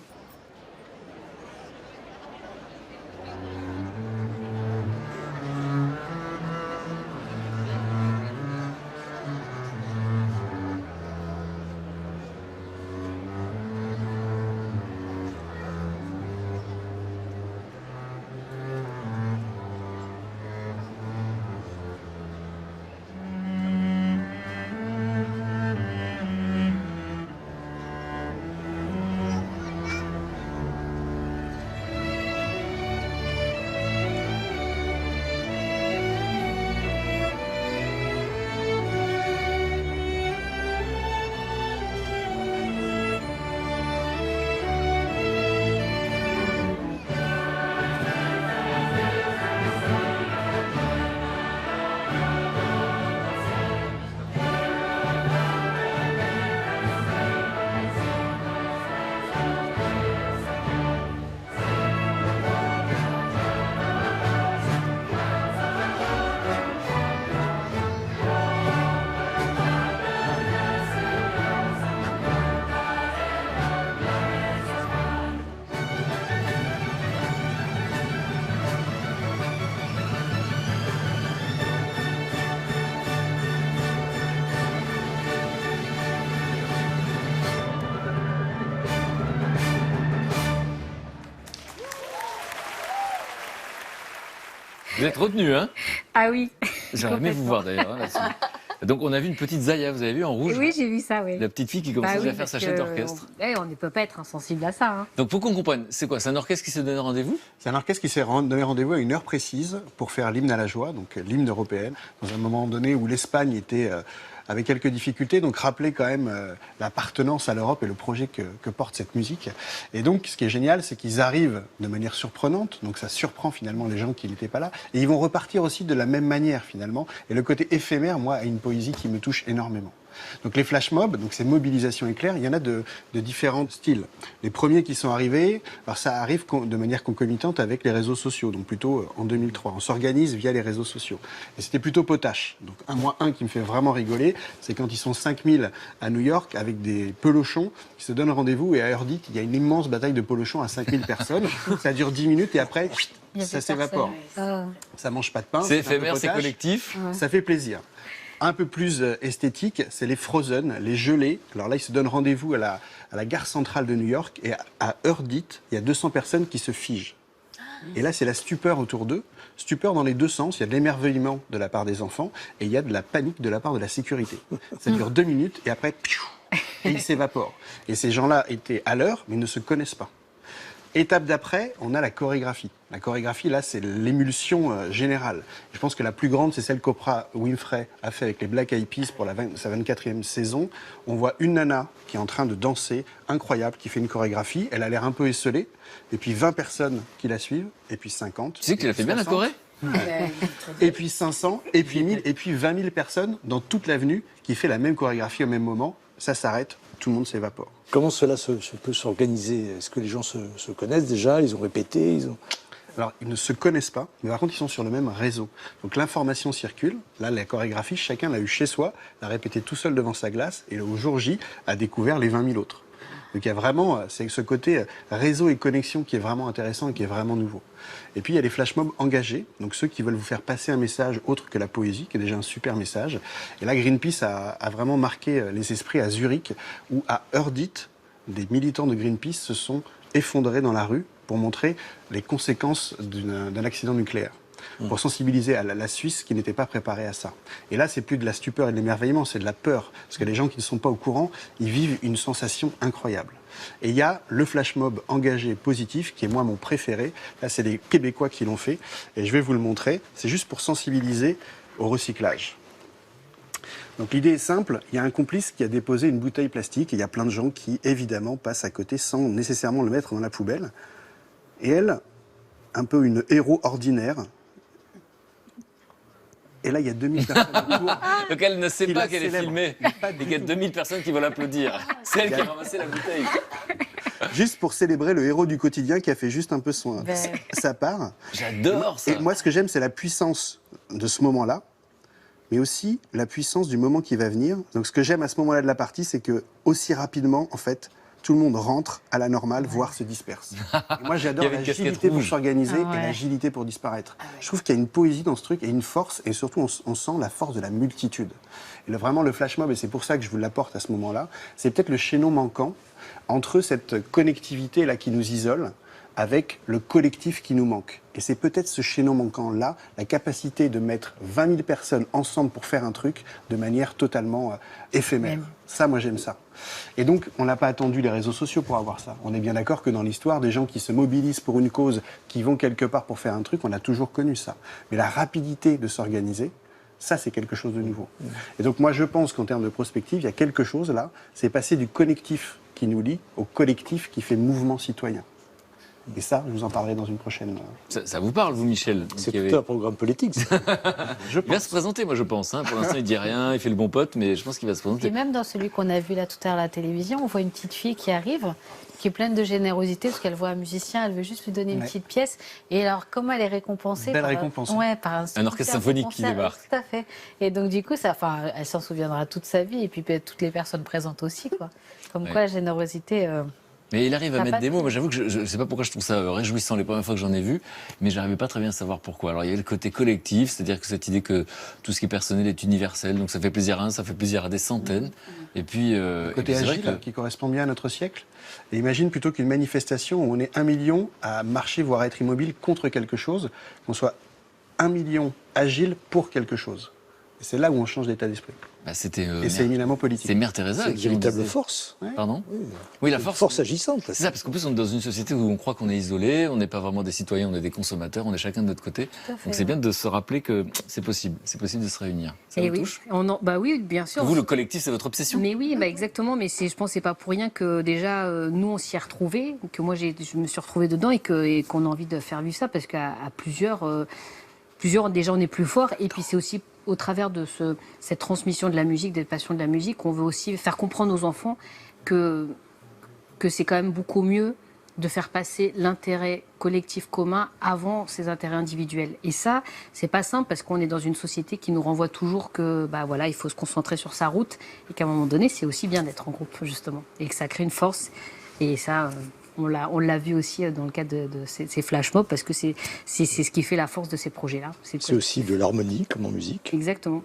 Vous êtes retenu, hein? Ah oui. J'aurais aimé vous voir d'ailleurs là-dessus. Donc on a vu une petite Zaya, vous avez vu en rouge? Oui, j'ai vu ça, oui. La petite fille qui commence à faire sa chef d'orchestre. On ne peut pas être insensible à ça. Hein. Donc pour qu'on comprenne, c'est quoi? C'est un orchestre qui s'est donné rendez-vous? C'est un orchestre qui s'est donné rendez-vous à une heure précise pour faire l'hymne à la joie, donc l'hymne européenne, dans un moment donné où l'Espagne avait quelques difficultés, donc rappeler quand même l'appartenance à l'Europe et le projet que porte cette musique. Et donc, ce qui est génial, c'est qu'ils arrivent de manière surprenante, donc ça surprend finalement les gens qui n'étaient pas là, et ils vont repartir aussi de la même manière finalement. Et le côté éphémère, moi, a une poésie qui me touche énormément. Donc les flash mobs, donc ces mobilisations éclairs, il y en a de différents styles. Les premiers qui sont arrivés, alors ça arrive de manière concomitante avec les réseaux sociaux, donc plutôt en 2003. On s'organise via les réseaux sociaux. Et c'était plutôt potache. Donc un qui me fait vraiment rigoler, c'est quand ils sont 5000 à New York avec des pelochons qui se donnent rendez-vous et à heure dite, il y a une immense bataille de pelochons à 5000 personnes. Ça dure 10 minutes et après, ça s'évapore. Ça mange pas de pain. C'est éphémère, c'est collectif. Ça fait plaisir. Un peu plus esthétique, c'est les Frozen, les gelées. Alors là, ils se donnent rendez-vous à la gare centrale de New York et à heure dite, il y a 200 personnes qui se figent. Et là, c'est la stupeur autour d'eux. Stupeur dans les deux sens. Il y a de l'émerveillement de la part des enfants et il y a de la panique de la part de la sécurité. Ça dure 2 minutes et après, piou, et ils s'évaporent. Et ces gens-là étaient à l'heure, mais ne se connaissent pas. Étape d'après, on a la chorégraphie. La chorégraphie, là, c'est l'émulsion générale. Je pense que la plus grande, c'est celle qu'Oprah Winfrey a fait avec les Black Eyed Peas pour sa 24e saison. On voit une nana qui est en train de danser, incroyable, qui fait une chorégraphie. Elle a l'air un peu esselée. Et puis 20 personnes qui la suivent, et puis 50. Tu sais qu'il a fait bien la Corée ? Et puis 500, et puis 1000, et puis 20 000 personnes dans toute l'avenue qui fait la même chorégraphie au même moment. Ça s'arrête, tout le monde s'évapore. Comment cela peut s'organiser? Est-ce que les gens se connaissent déjà? Ils ont répété? Alors, ils ne se connaissent pas, mais par contre, ils sont sur le même réseau. Donc, l'information circule. Là, la chorégraphie, chacun l'a eu chez soi, l'a répété tout seul devant sa glace, et au jour J, a découvert les 20 000 autres. Donc, il y a vraiment ce côté réseau et connexion qui est vraiment intéressant et qui est vraiment nouveau. Et puis, il y a les flash mobs engagés, donc ceux qui veulent vous faire passer un message autre que la poésie, qui est déjà un super message. Et là, Greenpeace a vraiment marqué les esprits à Zurich, où à heure dite, des militants de Greenpeace se sont effondrés dans la rue pour montrer les conséquences d'un accident nucléaire, pour sensibiliser à la Suisse qui n'était pas préparée à ça. Et là, c'est plus de la stupeur et de l'émerveillement, c'est de la peur. Parce que les gens qui ne sont pas au courant, ils vivent une sensation incroyable. Et il y a le flash mob engagé positif, qui est moi mon préféré. Là, c'est les Québécois qui l'ont fait. Et je vais vous le montrer. C'est juste pour sensibiliser au recyclage. Donc l'idée est simple, il y a un complice qui a déposé une bouteille plastique et il y a plein de gens qui, évidemment, passent à côté sans nécessairement le mettre dans la poubelle. Et elle, un peu une héros ordinaire. Et là, il y a 2000 personnes autour. Donc elle ne sait pas qu'elle est filmée. Il y a 2000 personnes qui vont l'applaudir. C'est elle qui a ramassé la bouteille. Juste pour célébrer le héros du quotidien qui a fait juste un peu sa part. J'adore ça. Et moi, ce que j'aime, c'est la puissance de ce moment-là, mais aussi la puissance du moment qui va venir. Donc ce que j'aime à ce moment-là de la partie, c'est que aussi rapidement, en fait, tout le monde rentre à la normale, voire se disperse. Et moi, j'adore l'agilité pour s'organiser et l'agilité pour disparaître. Je trouve qu'il y a une poésie dans ce truc et une force, et surtout, on sent la force de la multitude. Et vraiment, le flash mob, et c'est pour ça que je vous l'apporte à ce moment-là, c'est peut-être le chaînon manquant entre cette connectivité-là qui nous isole, avec le collectif qui nous manque. Et c'est peut-être ce chaînon manquant-là, la capacité de mettre 20 000 personnes ensemble pour faire un truc de manière totalement éphémère. Ça, moi, j'aime ça. Et donc, on n'a pas attendu les réseaux sociaux pour avoir ça. On est bien d'accord que dans l'histoire, des gens qui se mobilisent pour une cause, qui vont quelque part pour faire un truc, on a toujours connu ça. Mais la rapidité de s'organiser, ça, c'est quelque chose de nouveau. Et donc, moi, je pense qu'en termes de prospective, il y a quelque chose là, c'est passer du connectif qui nous lie au collectif qui fait mouvement citoyen. Et ça, je vous en parlerai dans une prochaine... Ça vous parle, vous, Michel? C'est tout un programme politique. Il va se présenter, moi, je pense. Pour l'instant, il dit rien, il fait le bon pote, mais je pense qu'il va se présenter. Et même dans celui qu'on a vu là tout à l'heure à la télévision, on voit une petite fille qui arrive, qui est pleine de générosité, parce qu'elle voit un musicien, elle veut juste lui donner une petite pièce. Et alors, comment elle est récompensée? Belle récompense. Par un orchestre symphonique qui débarque. Tout à fait. Et donc, du coup, elle s'en souviendra toute sa vie, et puis toutes les personnes présentes aussi, quoi. Comme quoi, la générosité... Mais il arrive à mettre des mots. Moi, j'avoue que je ne sais pas pourquoi je trouve ça réjouissant les premières fois que j'en ai vu, mais j'arrivais pas très bien à savoir pourquoi. Alors, il y a le côté collectif, c'est-à-dire que cette idée que tout ce qui est personnel est universel, donc ça fait plaisir à un, ça fait plaisir à des centaines. Et puis, le côté agile qui correspond bien à notre siècle. Et imagine plutôt qu'une manifestation où on est 1 million à marcher, voire à être immobile contre quelque chose, qu'on soit 1 million agile pour quelque chose. Et c'est là où on change d'état d'esprit. Et c'est éminemment politique. C'est Mère Teresa. C'est une véritable force. Pardon? Oui, la force. Force agissante. C'est ça, parce qu'en plus, on est dans une société où on croit qu'on est isolé, on n'est pas vraiment des citoyens, on est des consommateurs, on est chacun de notre côté. Donc c'est bien de se rappeler que c'est possible de se réunir. Ça vous touche? Oui, bien sûr. Vous, le collectif, c'est votre obsession? Mais oui, exactement. Mais je pense que c'est pas pour rien que déjà, nous, on s'y est retrouvés, que moi, je me suis retrouvée dedans et qu'on a envie de faire vivre ça, parce qu'à plusieurs, déjà, on est plus fort. Et puis, c'est aussi au travers de cette transmission de la musique, des passions de la musique, on veut aussi faire comprendre aux enfants que c'est quand même beaucoup mieux de faire passer l'intérêt collectif commun avant ses intérêts individuels. Et ça, c'est pas simple parce qu'on est dans une société qui nous renvoie toujours que, il faut se concentrer sur sa route et qu'à un moment donné, c'est aussi bien d'être en groupe, justement. Et que ça crée une force. Et ça, On l'a vu aussi dans le cadre de ces flash mobs, parce que c'est ce qui fait la force de ces projets-là. C'est aussi de l'harmonie, comme en musique. Exactement.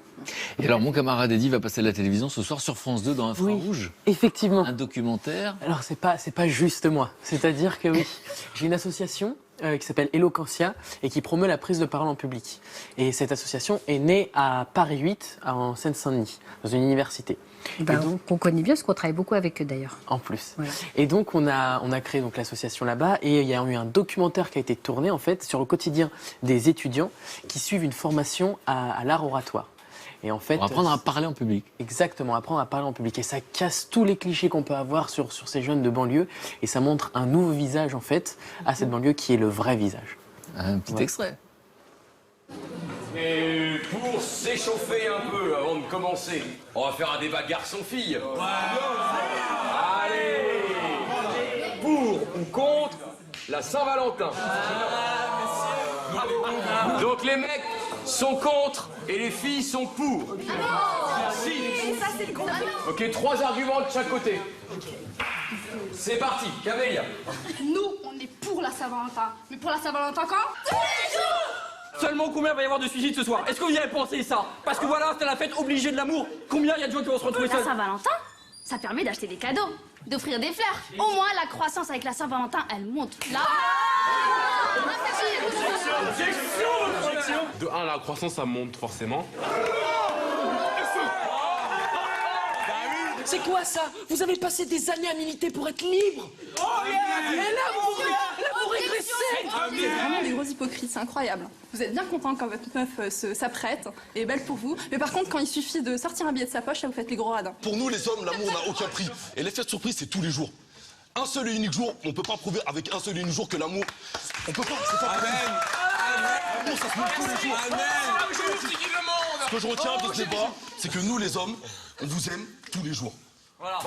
Et alors, mon camarade Eddy va passer à la télévision ce soir sur France 2 dans Infrarouge. Oui, effectivement. Un documentaire. Alors, c'est pas juste moi. C'est-à-dire que oui, j'ai une association qui s'appelle Eloquentia et qui promeut la prise de parole en public. Et cette association est née à Paris 8, en Seine-Saint-Denis, dans une université. Donc, on connaît bien, parce qu'on travaille beaucoup avec eux d'ailleurs. En plus. Voilà. Et donc on a créé donc l'association là-bas, et il y a eu un documentaire qui a été tourné en fait sur le quotidien des étudiants qui suivent une formation à l'art oratoire. Et en fait, pour apprendre à parler en public. Exactement, apprendre à parler en public. Et ça casse tous les clichés qu'on peut avoir sur ces jeunes de banlieue, et ça montre un nouveau visage en fait à cette banlieue qui est le vrai visage. Un petit extrait. Et pour s'échauffer un peu avant de commencer, on va faire un débat garçon-fille. Allez, pour ou contre la Saint-Valentin. Donc les mecs sont contre et les filles sont pour. Si. Ça, c'est le contre. Ok, 3 arguments de chaque côté. C'est parti, Camélia. Nous, on est pour la Saint-Valentin. Mais pour la Saint-Valentin quand? Tous les jours. Seulement combien va y avoir de suicides ce soir? Est-ce que vous y avez pensé ça? Parce que voilà, c'est la fête obligée de l'amour. Combien il y a de gens qui vont se retrouver seuls? La Saint-Valentin, ça permet d'acheter des cadeaux, d'offrir des fleurs. Au moins, la croissance avec la Saint-Valentin, elle monte. Là. De 1, la croissance, ça monte forcément. C'est quoi ça? Vous avez passé des années à militer pour être libre. Et là, vous régressez. C'est vraiment des gros hypocrites, c'est incroyable. Vous êtes bien content quand votre meuf s'apprête et est belle pour vous. Mais par contre, quand il suffit de sortir un billet de sa poche, là, vous faites les gros radins. Pour nous, les hommes, l'amour n'a aucun prix. Et l'effet de surprise, c'est tous les jours. Un seul et unique jour, on peut pas prouver avec un seul et unique jour que l'amour... On peut pas, c'est pas possible. L'amour, ça se montre tous les jours. Ce que je retiens de ce débat, c'est que nous, les hommes, on vous aime tous les jours. Voilà.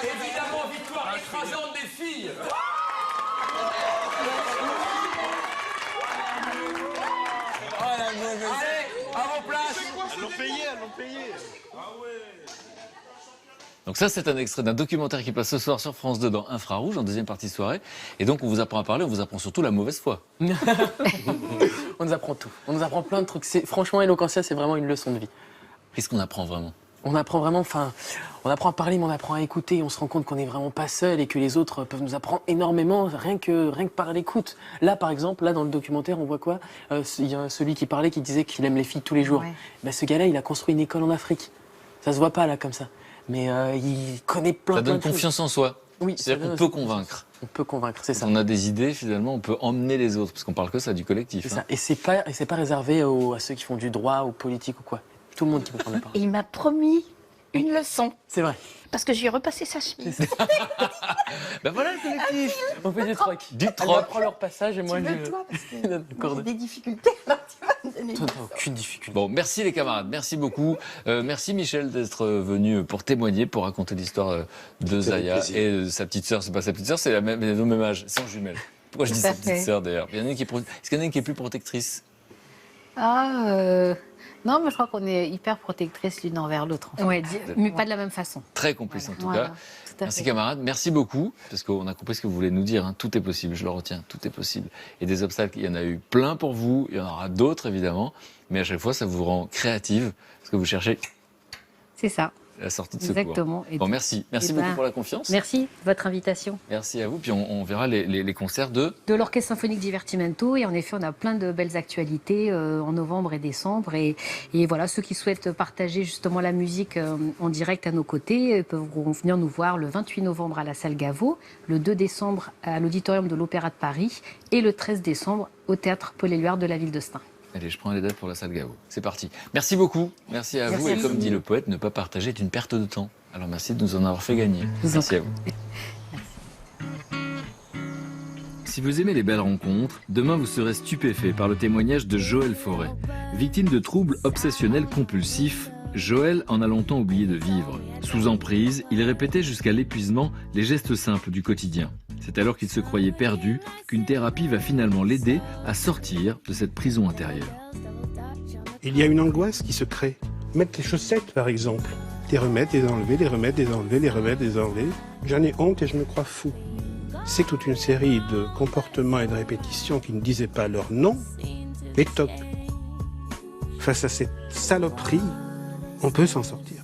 Évidemment, victoire écrasante des filles. Allez, à vos places. Elles l'ont payé. Ah ouais. Donc ça, c'est un extrait d'un documentaire qui passe ce soir sur France 2 dans Infrarouge, en deuxième partie de soirée. Et donc, on vous apprend à parler, on vous apprend surtout la mauvaise foi. On nous apprend tout. On nous apprend plein de trucs. Franchement, Eloquentia, c'est vraiment une leçon de vie. Qu'est-ce qu'on apprend vraiment? On apprend vraiment, on apprend à parler, mais on apprend à écouter. On se rend compte qu'on n'est vraiment pas seul et que les autres peuvent nous apprendre énormément, rien que par l'écoute. Là, par exemple, dans le documentaire, on voit quoi? Il y a celui qui parlait, qui disait qu'il aime les filles tous les jours. Ouais. Ben, ce gars-là, il a construit une école en Afrique. Ça se voit pas là comme ça. Mais il connaît plein de choses. Ça donne confiance en soi. Oui, c'est-à-dire qu'on peut convaincre. On peut convaincre, c'est ça. Quand on a des idées, finalement, on peut emmener les autres, parce qu'on parle que ça du collectif. C'est ça. Et c'est pas réservé à ceux qui font du droit, aux politiques ou quoi. Tout le monde qui peut prendre la parole. Et il m'a promis une leçon. C'est vrai. Parce que j'ai repassé sa chemise. Ben voilà le collectif. On fait du troc. Du troc. Elle m'apprend leur passage et moi tu je... veux toi, parce que j'ai des difficultés. Alors tu vas me donner. Toi, t'as aucune difficulté. Bon, merci les camarades, merci beaucoup. Merci Michel d'être venu pour témoigner, pour raconter l'histoire de Zaya et de sa petite sœur. C'est pas sa petite sœur, c'est le même âge, c'est en jumelle. Pourquoi je dis sa petite sœur d'ailleurs? Est-ce qu'il y en a une qui est plus protectrice? Non, mais je crois qu'on est hyper protectrices l'une envers l'autre. En fait. Ouais, mais pas de la même façon. Très complice en tout cas. Merci camarades, merci beaucoup, parce qu'on a compris ce que vous voulez nous dire. Hein. Tout est possible, je le retiens, tout est possible. Et des obstacles, il y en a eu plein pour vous, il y en aura d'autres évidemment, mais à chaque fois ça vous rend créative, parce que vous cherchez... C'est ça. La sortie de secours. Exactement. Bon, merci beaucoup pour la confiance. Merci de votre invitation. Merci à vous. Puis on verra les concerts de l'Orchestre Symphonique Divertimento. Et en effet, on a plein de belles actualités en novembre et décembre. Et voilà, ceux qui souhaitent partager justement la musique en direct à nos côtés peuvent venir nous voir le 28 novembre à la salle Gaveau, le 2 décembre à l'Auditorium de l'Opéra de Paris et le 13 décembre au Théâtre Paul-Éluard de la ville de Stein. Allez, je prends les dates pour la salle Gaveau. C'est parti. Merci beaucoup. Merci à vous. Et comme dit le poète, ne pas partager est une perte de temps. Alors merci de nous en avoir fait gagner. Merci à vous. Si vous aimez les belles rencontres, demain vous serez stupéfait par le témoignage de Joël Forêt. Victime de troubles obsessionnels compulsifs, Joël en a longtemps oublié de vivre. Sous emprise, il répétait jusqu'à l'épuisement les gestes simples du quotidien. C'est alors qu'il se croyait perdu qu'une thérapie va finalement l'aider à sortir de cette prison intérieure. Il y a une angoisse qui se crée. Mettre les chaussettes, par exemple. les remettre, les enlever, les remettre, les enlever, les remettre, les enlever. J'en ai honte et je me crois fou. C'est toute une série de comportements et de répétitions qui ne disaient pas leur nom, mais toc. Face à cette saloperie, on peut s'en sortir.